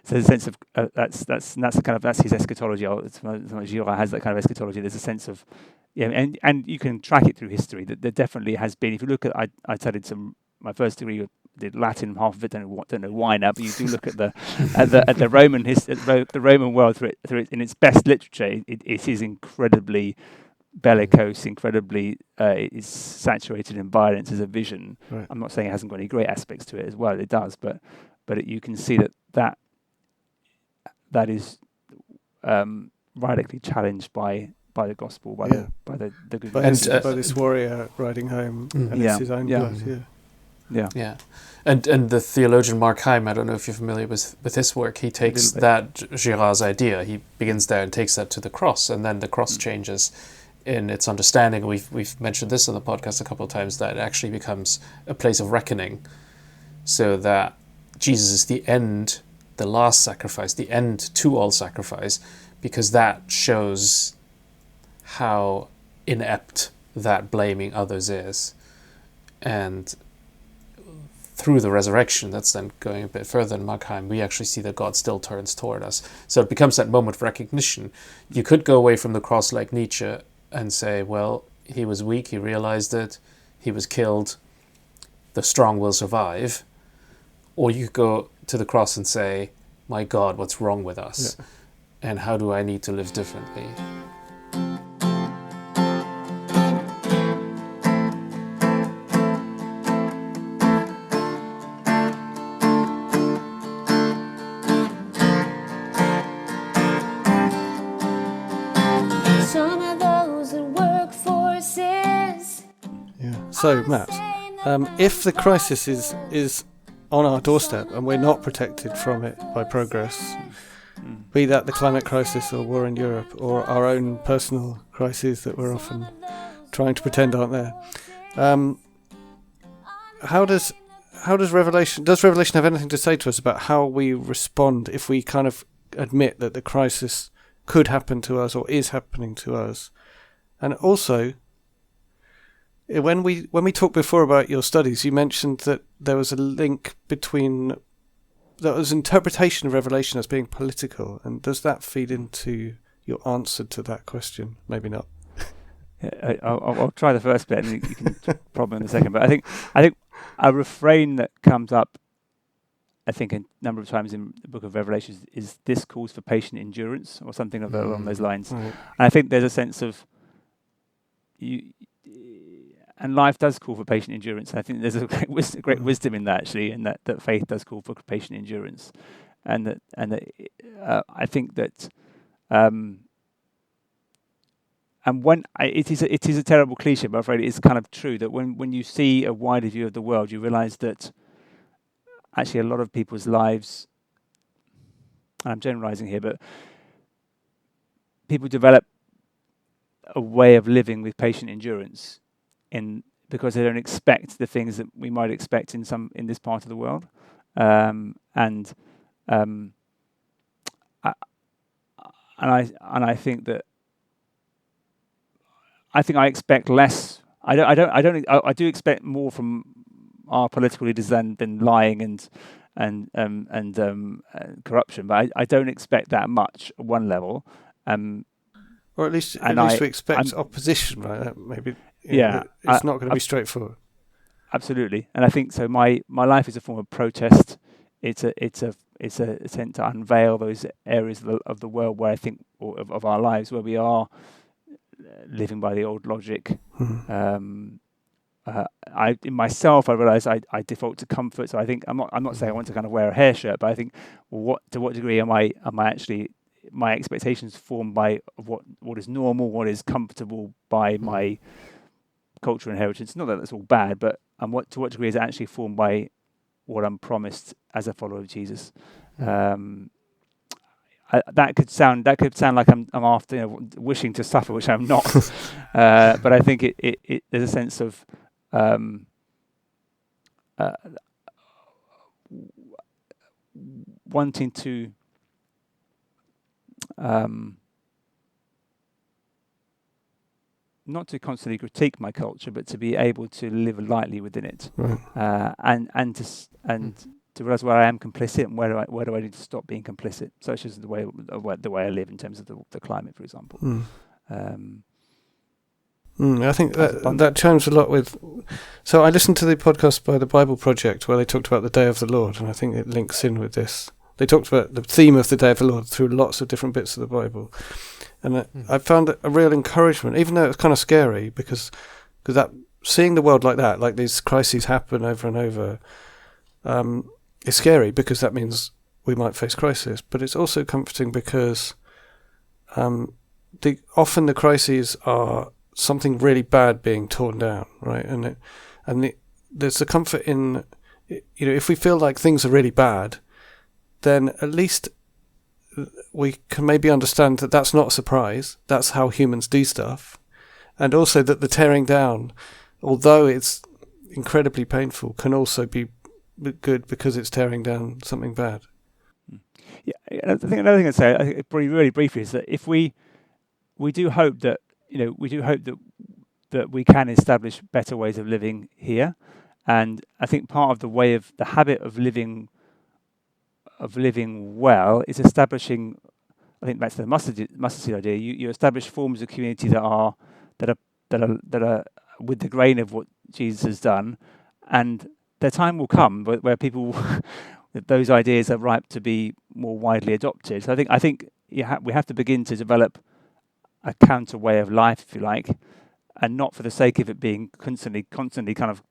So there's a sense of that's his eschatology. Girard has that kind of eschatology. There's a sense of and you can track it through history. That there definitely has been. If you look at, I studied my first degree did Latin, half of it. Don't know why now, but you do look at the Roman the Roman world through it in its best literature. It is incredibly bellicose, incredibly it's saturated in violence as a vision. Right. I'm not saying it hasn't got any great aspects to it as well. It does, but you can see that is radically challenged by the gospel, by the good news. By this warrior riding home, and it's his own blood. Yeah. And the theologian Mark Heim, I don't know if you're familiar with his work, he takes that Girard's idea, he begins there and takes that to the cross, and then the cross changes in its understanding. We've mentioned this on the podcast a couple of times, that it actually becomes a place of reckoning, so that Jesus is the end, the last sacrifice, the end to all sacrifice, because that shows how inept that blaming others is. And through the resurrection, that's then going a bit further in Markheim, we actually see that God still turns toward us. So it becomes that moment of recognition. You could go away from the cross like Nietzsche and say, well, he was weak, he realized it, he was killed, the strong will survive. Or you could go to the cross and say, my God, what's wrong with us? Yeah. And how do I need to live differently? So, Matt, if the crisis is on our doorstep and we're not protected from it by progress, be that the climate crisis or war in Europe or our own personal crises that we're often trying to pretend aren't there, how does Revelation have anything to say to us about how we respond if we kind of admit that the crisis could happen to us or is happening to us? And also, when we talked before about your studies, you mentioned that there was a link between, that was interpretation of Revelation as being political, and does that feed into your answer to that question? Maybe not. Yeah, I'll try the first bit, and you can probably in a second. But I think a refrain that comes up, I think, a number of times in the book of Revelation is this calls for patient endurance, or something along those lines. Right. And I think there's a sense of and life does call for patient endurance. I think there's a great wisdom in that, actually, and that faith does call for patient endurance, and that I think that, and when it is a terrible cliche, but I'm afraid it is kind of true that when you see a wider view of the world, you realise that actually a lot of people's lives, and I'm generalising here, but people develop a way of living with patient endurance because they don't expect the things that we might expect in this part of the world, I think that I expect less. I do expect more from our political leaders than lying and corruption, but I don't expect that much at one level. Or at least we expect opposition, right? That maybe it's not going to be straightforward. Absolutely, and I think so. My life is a form of protest. It's a attempt to unveil those areas of the world where I think, or of our lives, where we are living by the old logic. In myself, I realise I default to comfort. So I think I'm not saying I want to kind of wear a hair shirt, but I think to what degree am I actually, my expectations formed by what is normal, what is comfortable by my culture and heritage. Not that that's all bad, but to what degree is it actually formed by what I'm promised as a follower of Jesus? That could sound like I'm after, wishing to suffer, which I'm not. But I think it there's a sense of wanting to not to constantly critique my culture, but to be able to live lightly within it, right. and to realize where I am complicit and where do I need to stop being complicit, such as the way I live in terms of the climate, for example. I think that chimes a lot with. So I listened to the podcast by the Bible Project where they talked about the Day of the Lord, and I think it links in with this. They talked about the theme of the Day of the Lord through lots of different bits of the Bible, and I found it a real encouragement, even though it was kind of scary, because that seeing the world like that, like these crises happen over and over, is scary because that means we might face crisis. But it's also comforting because often the crises are something really bad being torn down, right? There's the comfort in, if we feel like things are really bad, then at least we can maybe understand that that's not a surprise. That's how humans do stuff. and also that the tearing down, although it's incredibly painful, can also be good because it's tearing down something bad. Yeah, I think another thing I'd say, I think really briefly, is that if we do hope that that we can establish better ways of living here, and I think part of the habit of living well is establishing. I think back to the mustard seed idea. You establish forms of community that are with the grain of what Jesus has done, and their time will come where people those ideas are ripe to be more widely adopted. So I think we have to begin to develop a counter way of life, if you like, and not for the sake of it being constantly kind of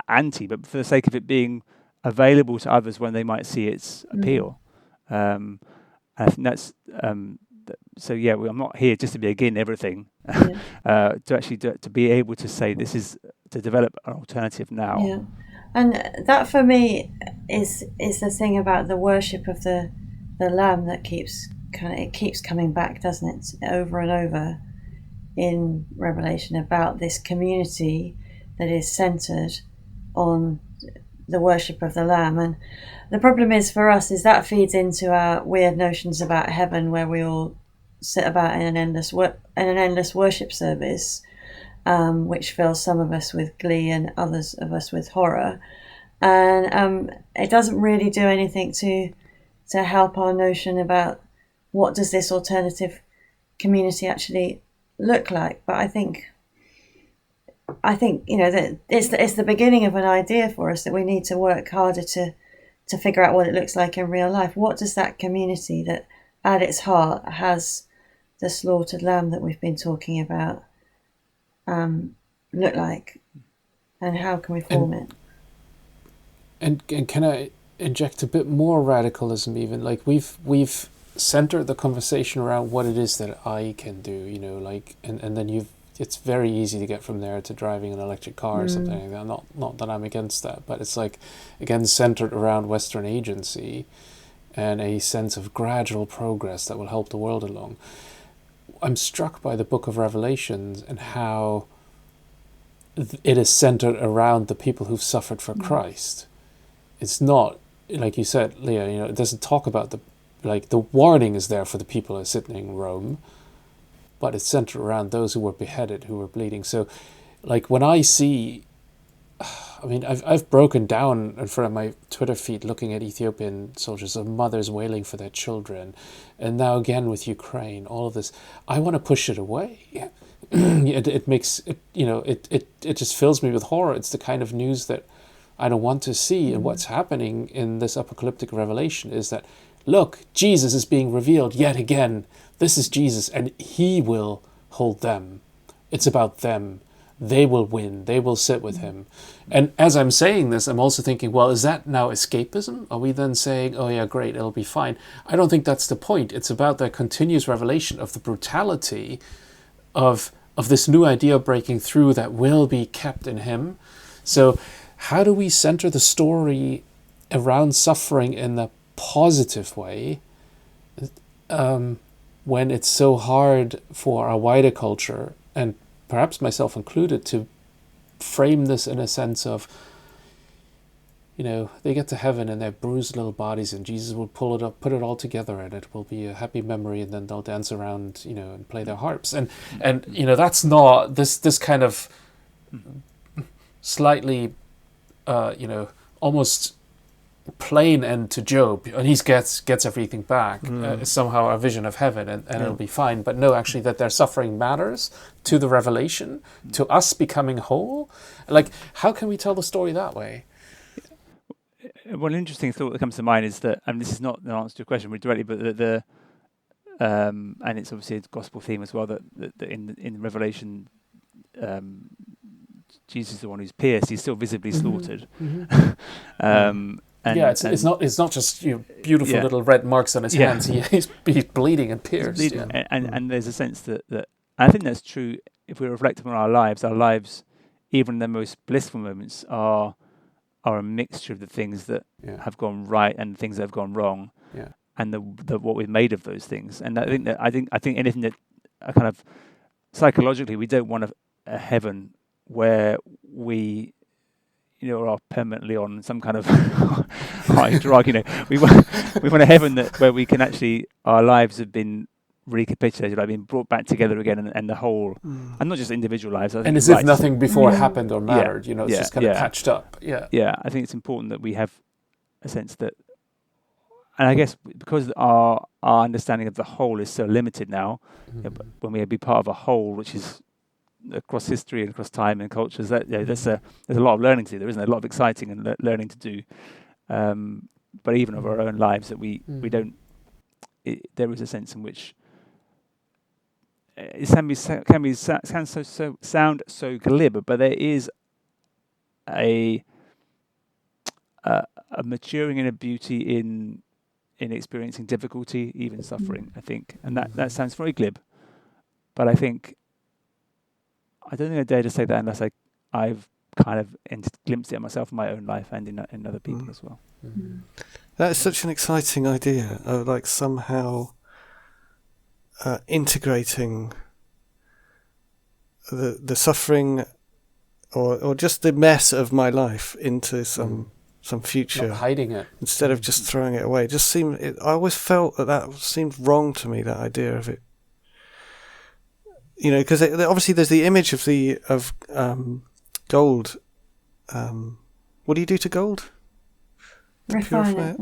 anti, but for the sake of it being available to others when they might see its appeal. And I think that's so. Yeah, I'm not here just to be against everything. To actually to be able to say this is to develop an alternative now. Yeah, and that for me is the thing about the worship of the Lamb that keeps coming back, doesn't it, over and over in Revelation, about this community that is centered on the worship of the Lamb. And the problem is for us is that feeds into our weird notions about heaven, where we all sit about in an endless worship service, which fills some of us with glee and others of us with horror, and it doesn't really do anything to help our notion about what does this alternative community actually look like. But I think that it's the beginning of an idea for us, that we need to work harder to figure out what it looks like in real life. What does that community that at its heart has the slaughtered lamb that we've been talking about look like, and how can we form it? And can I inject a bit more radicalism even? Like we've centered the conversation around what it is that I can do, and then it's very easy to get from there to driving an electric car or something like that. Not that I'm against that, but it's like, again, centered around Western agency and a sense of gradual progress that will help the world along. I'm struck by the book of Revelations and how it is centered around the people who've suffered for Christ. It's not, like you said, Leah, it doesn't talk about the warning is there for the people who are sitting in Rome, but it's centered around those who were beheaded, who were bleeding. So, like, when I see, I've broken down in front of my Twitter feed looking at Ethiopian soldiers, of mothers wailing for their children, and now again with Ukraine, all of this. I want to push it away. It makes it, it just fills me with horror. It's the kind of news that I don't want to see. And what's happening in this apocalyptic revelation is that, look, Jesus is being revealed yet again. This is Jesus, and he will hold them. It's about them. They will win. They will sit with him. And as I'm saying this, I'm also thinking, well, is that now escapism? Are we then saying, oh yeah, great, it'll be fine? I don't think that's the point. It's about the continuous revelation of the brutality of this new idea breaking through that will be kept in him. So how do we center the story around suffering in a positive way when it's so hard for our wider culture, and perhaps myself included, to frame this in a sense of, they get to heaven and their bruised little bodies, and Jesus will pull it up, put it all together, and it will be a happy memory, and then they'll dance around, and play their harps. And that's not this kind of slightly, almost plain end to Job, and he gets everything back, somehow a vision of heaven, and it'll be fine. But no, actually, that their suffering matters to the revelation, to us becoming whole. Like, how can we tell the story that way? One interesting thought that comes to mind is that, and this is not the answer to your question directly, but the and it's obviously a gospel theme as well, that in Revelation, Jesus is the one who's pierced; he's still visibly slaughtered. It's not just beautiful little red marks on his hands. He's bleeding and pierced. And there's a sense that I think that's true if we reflect on our lives, even the most blissful moments are a mixture of the things that have gone right and the things that have gone wrong, and the what we've made of those things. And I think anything that kind of psychologically, we don't want a heaven where we, are permanently on some kind of high drug. We want a heaven where we can actually, our lives have been recapitulated, like been brought back together again, and the whole, and not just individual lives. I think And as if nothing before happened or mattered, it's just kind of patched up. Yeah. Yeah, I think it's important that we have a sense that, and I guess because our understanding of the whole is so limited now, when we be part of a whole, which is across history and across time and cultures, that there's a lot of learning to do. There isn't a lot of exciting and learning to do, but even of our own lives that we don't. There is a sense in which it sound so glib, but there is a maturing and a beauty in experiencing difficulty, even suffering, I think. And that sounds very glib, but I don't think I dare to say that unless I've kind of glimpsed it in myself in my own life and in other people as well. That is such an exciting idea of like somehow integrating the suffering or just the mess of my life into some future, not hiding it instead of just throwing it away. It just seemed I always felt that seemed wrong to me, that idea of it, because obviously there's the image of gold. What do you do to gold? Refine it.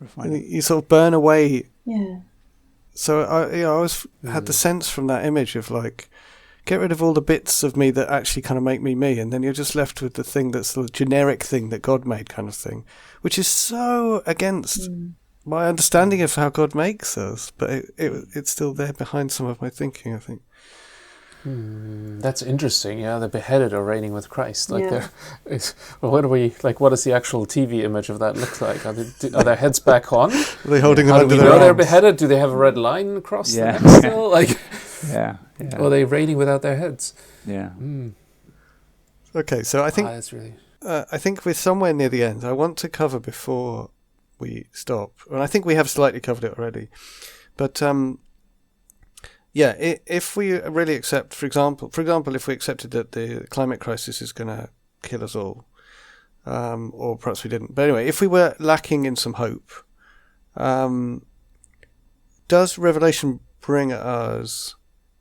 Refine it. You sort of burn away. Yeah. So I always had the sense from that image of like, get rid of all the bits of me that actually kind of make me, and then you're just left with the thing that's the generic thing that God made, kind of thing, which is so against my understanding of how God makes us, but it's still there behind some of my thinking, I think. That's interesting. Yeah, they're beheaded or reigning with Christ. Like what does the actual TV image of that look like? Are their heads back on? Are they holding them How do under we their know they're arms? beheaded? Do they have a red line across the neck still? Like, or are they reigning without their heads? Yeah. Okay, so I think that's really. I think we're somewhere near the end. I want to cover before we stop, and I think we have slightly covered it already, but if we really accept, for example, if we accepted that the climate crisis is going to kill us all, or perhaps we didn't, but anyway, if we were lacking in some hope, does Revelation bring us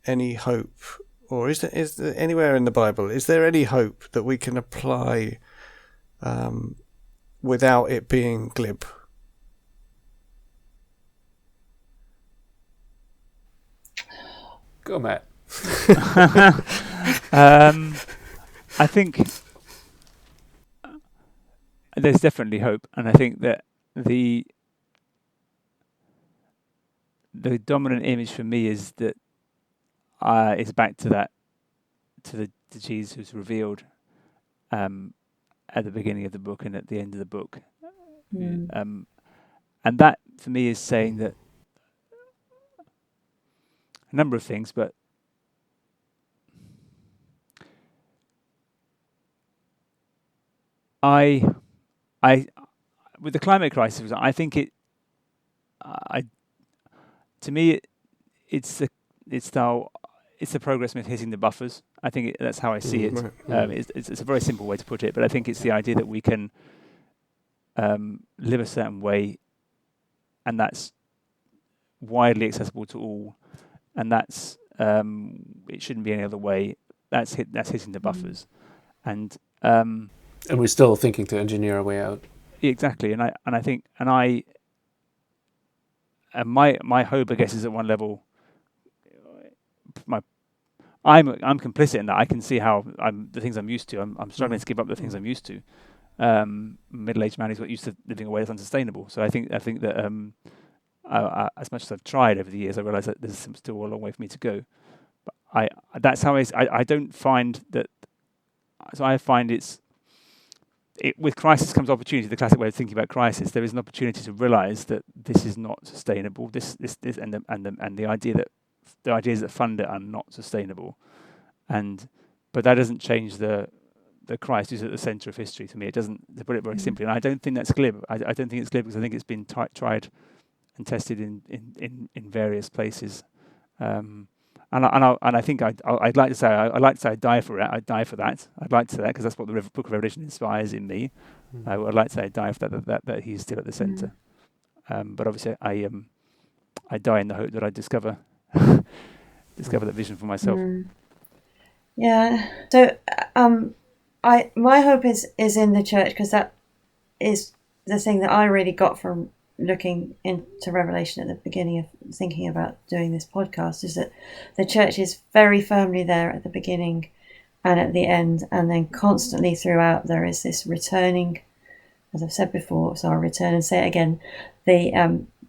any hope, or is there anywhere in the Bible, is there any hope that we can apply without it being glib? Go, Matt. I think there's definitely hope, and I think that the dominant image for me is that it's back to the Jesus who's revealed at the beginning of the book and at the end of the book, and that for me is saying that a number of things, but I with the climate crisis, I think to me it's the progress myth hitting the buffers. I think that's how I see it. It's a very simple way to put it, but I think it's the idea that we can live a certain way, and that's widely accessible to all, and that's it shouldn't be any other way. That's hitting the buffers, and we're still thinking to engineer our way out. Exactly, and I think my hope, I guess, is at one level. I'm complicit in that. I can see how the things I'm used to. I'm struggling to give up the things I'm used to. Middle-aged man who's got used to living a way that's unsustainable. So I think that as much as I've tried over the years, I realise that there's still a long way for me to go. But that's how I don't find that. So I find with crisis comes opportunity. The classic way of thinking about crisis, there is an opportunity to realise that this is not sustainable. This and the idea that the ideas that fund it are not sustainable, but that doesn't change the Christ who's at the centre of history. To me, it doesn't. To put it very simply, and I don't think that's glib. I don't think it's glib because I think it's been tried and tested in various places, and And I think I'd like to say I'd die for it. I'd die for that. I'd like to say that because that's what the Book of Revelation inspires in me. I'd like to say I'd die for that he's still at the centre. But obviously I die in the hope that I discover that vision for myself. Yeah. So my hope is in the church, because that is the thing that I really got from looking into Revelation at the beginning of thinking about doing this podcast, is that the church is very firmly there at the beginning and at the end, and then constantly throughout there is this returning, as I've said before, so I'll return and say it again,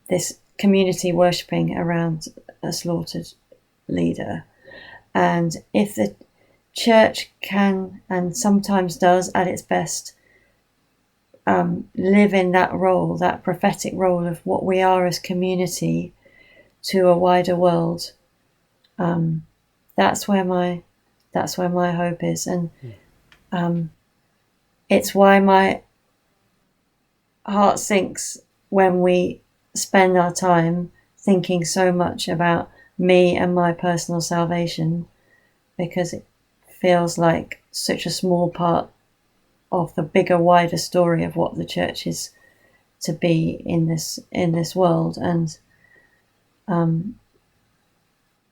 this community worshipping around a slaughtered leader. And if the church can, and sometimes does at its best, live in that role, that prophetic role of what we are as community to a wider world, that's where my hope is. And it's why my heart sinks when we spend our time thinking so much about me and my personal salvation, because it feels like such a small part of the bigger, wider story of what the church is to be in this world. And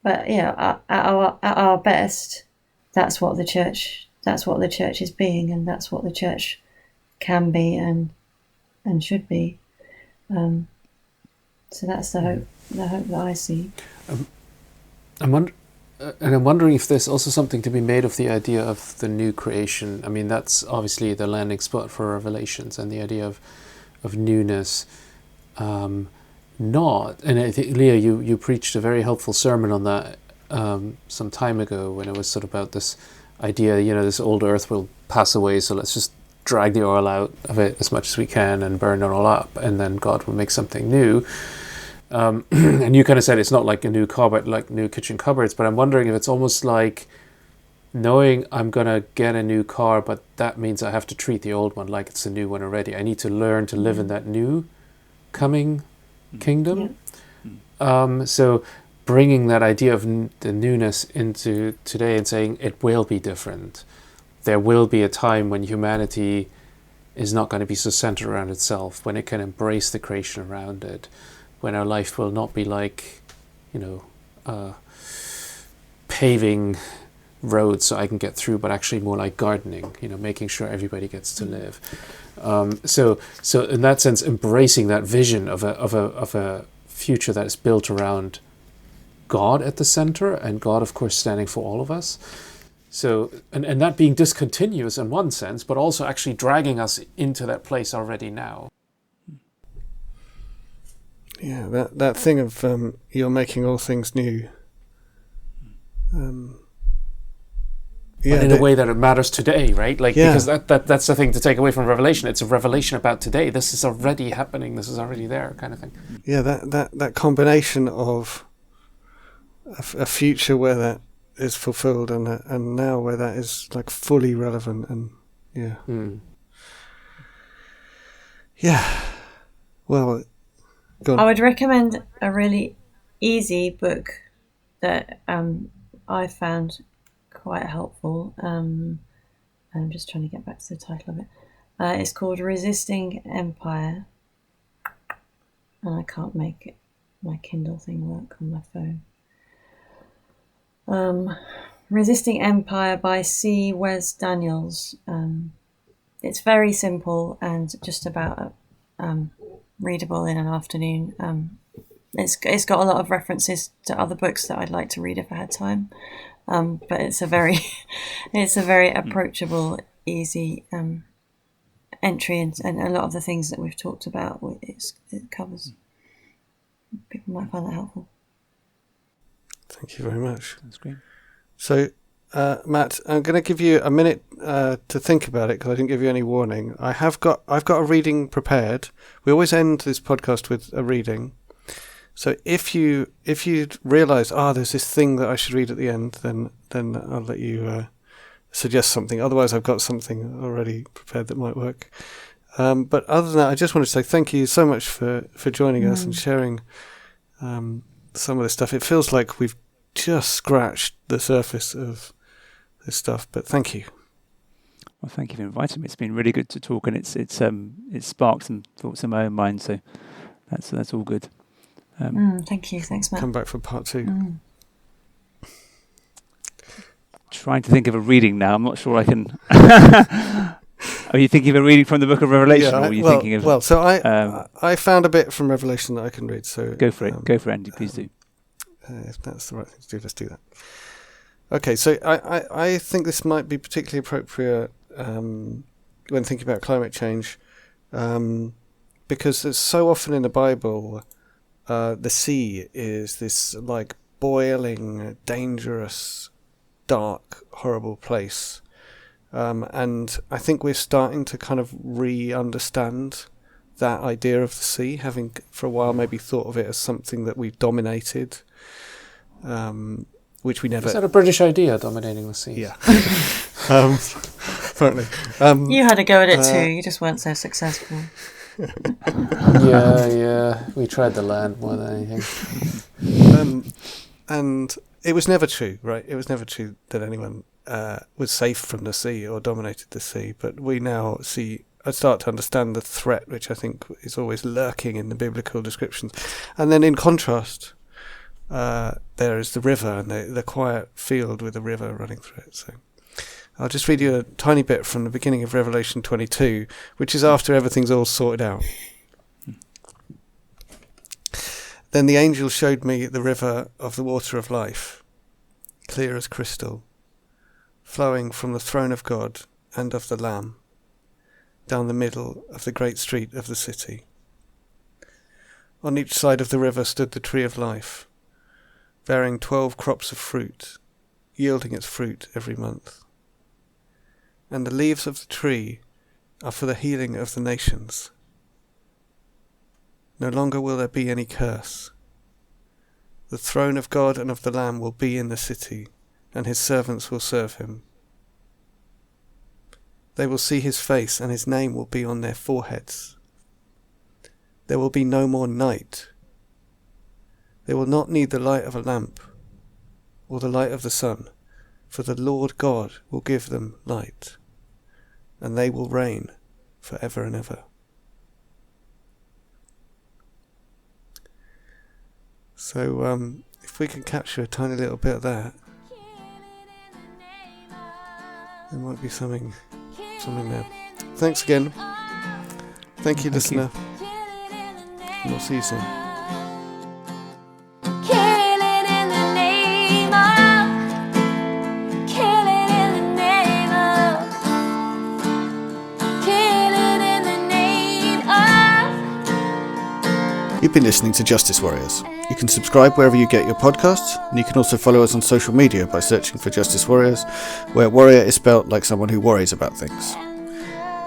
but yeah, at our best, that's what the church is being, and that's what the church can be and should be. So that's the hope that I see. I'm wondering if there's also something to be made of the idea of the new creation. I mean, that's obviously the landing spot for Revelations, and the idea of newness. And I think, Leah, you preached a very helpful sermon on that some time ago, when it was sort of about this idea, this old earth will pass away, so let's just drag the oil out of it as much as we can and burn it all up, and then God will make something new. And you kind of said it's not like a new cupboard, like new kitchen cupboards, but I'm wondering if it's almost like knowing I'm going to get a new car, but that means I have to treat the old one like it's a new one already. I need to learn to live in that new coming kingdom. So bringing that idea of the newness into today and saying it will be different. There will be a time when humanity is not going to be so centered around itself, when it can embrace the creation around it, when our life will not be like, paving roads so I can get through, but actually more like gardening, making sure everybody gets to live. So in that sense, embracing that vision of a future that is built around God at the center, and God, of course, standing for all of us. So, and that being discontinuous in one sense, but also actually dragging us into that place already now. Yeah, that thing of you're making all things new. But in a way that it matters today, right? Because that's the thing to take away from Revelation. It's a revelation about today. This is already happening. This is already there, kind of thing. Yeah, that combination of a future where that is fulfilled and now where that is like fully relevant, and well, go on. I would recommend a really easy book that I found quite helpful. I'm just trying to get back to the title of it. It's called Resisting Empire, and I can't make my Kindle thing work on my phone. Resisting Empire by C. Wes Daniels. It's very simple and just about readable in an afternoon. It's got a lot of references to other books that I'd like to read if I had time, but it's a very approachable, easy entry, and a lot of the things that we've talked about it covers. People might find that helpful. Thank you very much. That's great. So, Matt, I'm going to give you a minute to think about it, because I didn't give you any warning. I've got a reading prepared. We always end this podcast with a reading. So if you realise, there's this thing that I should read at the end, then I'll let you suggest something. Otherwise, I've got something already prepared that might work. But other than that, I just want to say thank you so much for joining us and sharing some of this stuff. It feels like we've just scratched the surface of this stuff. But thank you. Well, thank you for inviting me. It's been really good to talk, and it's sparked some thoughts in my own mind. So that's all good. Thank you. Thanks, Matt. Come back for part 2. Trying to think of a reading now. I'm not sure I can. Are you thinking of a reading from the Book of Revelation, or are you thinking of? Well, so I found a bit from Revelation that I can read. So go for it. Go for it, Andy. Please do. If that's the right thing to do, let's do that. Okay, so I think this might be particularly appropriate when thinking about climate change, because there's so often in the Bible, the sea is this like boiling, dangerous, dark, horrible place. And I think we're starting to kind of re-understand that idea of the sea, having for a while maybe thought of it as something that we've dominated, which we never... Is that a British idea, dominating the sea? Yeah. Apparently. You had a go at it too, you just weren't so successful. Yeah, we tried the land more than anything. And it was never true, right? It was never true that anyone was safe from the sea or dominated the sea, but we now I start to understand the threat, which I think is always lurking in the biblical descriptions. And then in contrast, there is the river and the quiet field with the river running through it. So I'll just read you a tiny bit from the beginning of Revelation 22, which is after everything's all sorted out. Then the angel showed me the river of the water of life, clear as crystal, flowing from the throne of God and of the Lamb, down the middle of the great street of the city. On each side of the river stood the tree of life, bearing 12 crops of fruit, yielding its fruit every month. And the leaves of the tree are for the healing of the nations. No longer will there be any curse. The throne of God and of the Lamb will be in the city, and his servants will serve him. They will see his face, and his name will be on their foreheads. There will be no more night. They will not need the light of a lamp or the light of the sun, for the Lord God will give them light, and they will reign forever and ever. So if we can capture a tiny little bit of that, there might be something there. Thanks again. Thank you, listener. And we'll see you soon. You've been listening to Justice Warriors. You can subscribe wherever you get your podcasts, and you can also follow us on social media by searching for Justice Warriors, where warrior is spelt like someone who worries about things.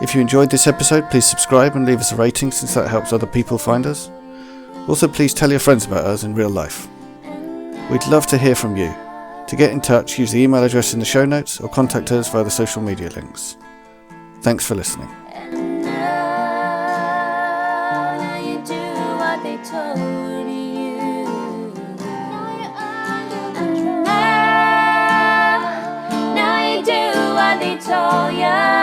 If you enjoyed this episode, please subscribe and leave us a rating, since that helps other people find us. Also, please tell your friends about us in real life. We'd love to hear from you. To get in touch, use the email address in the show notes or contact us via the social media links. Thanks for listening. They told you. Now you do what they told you.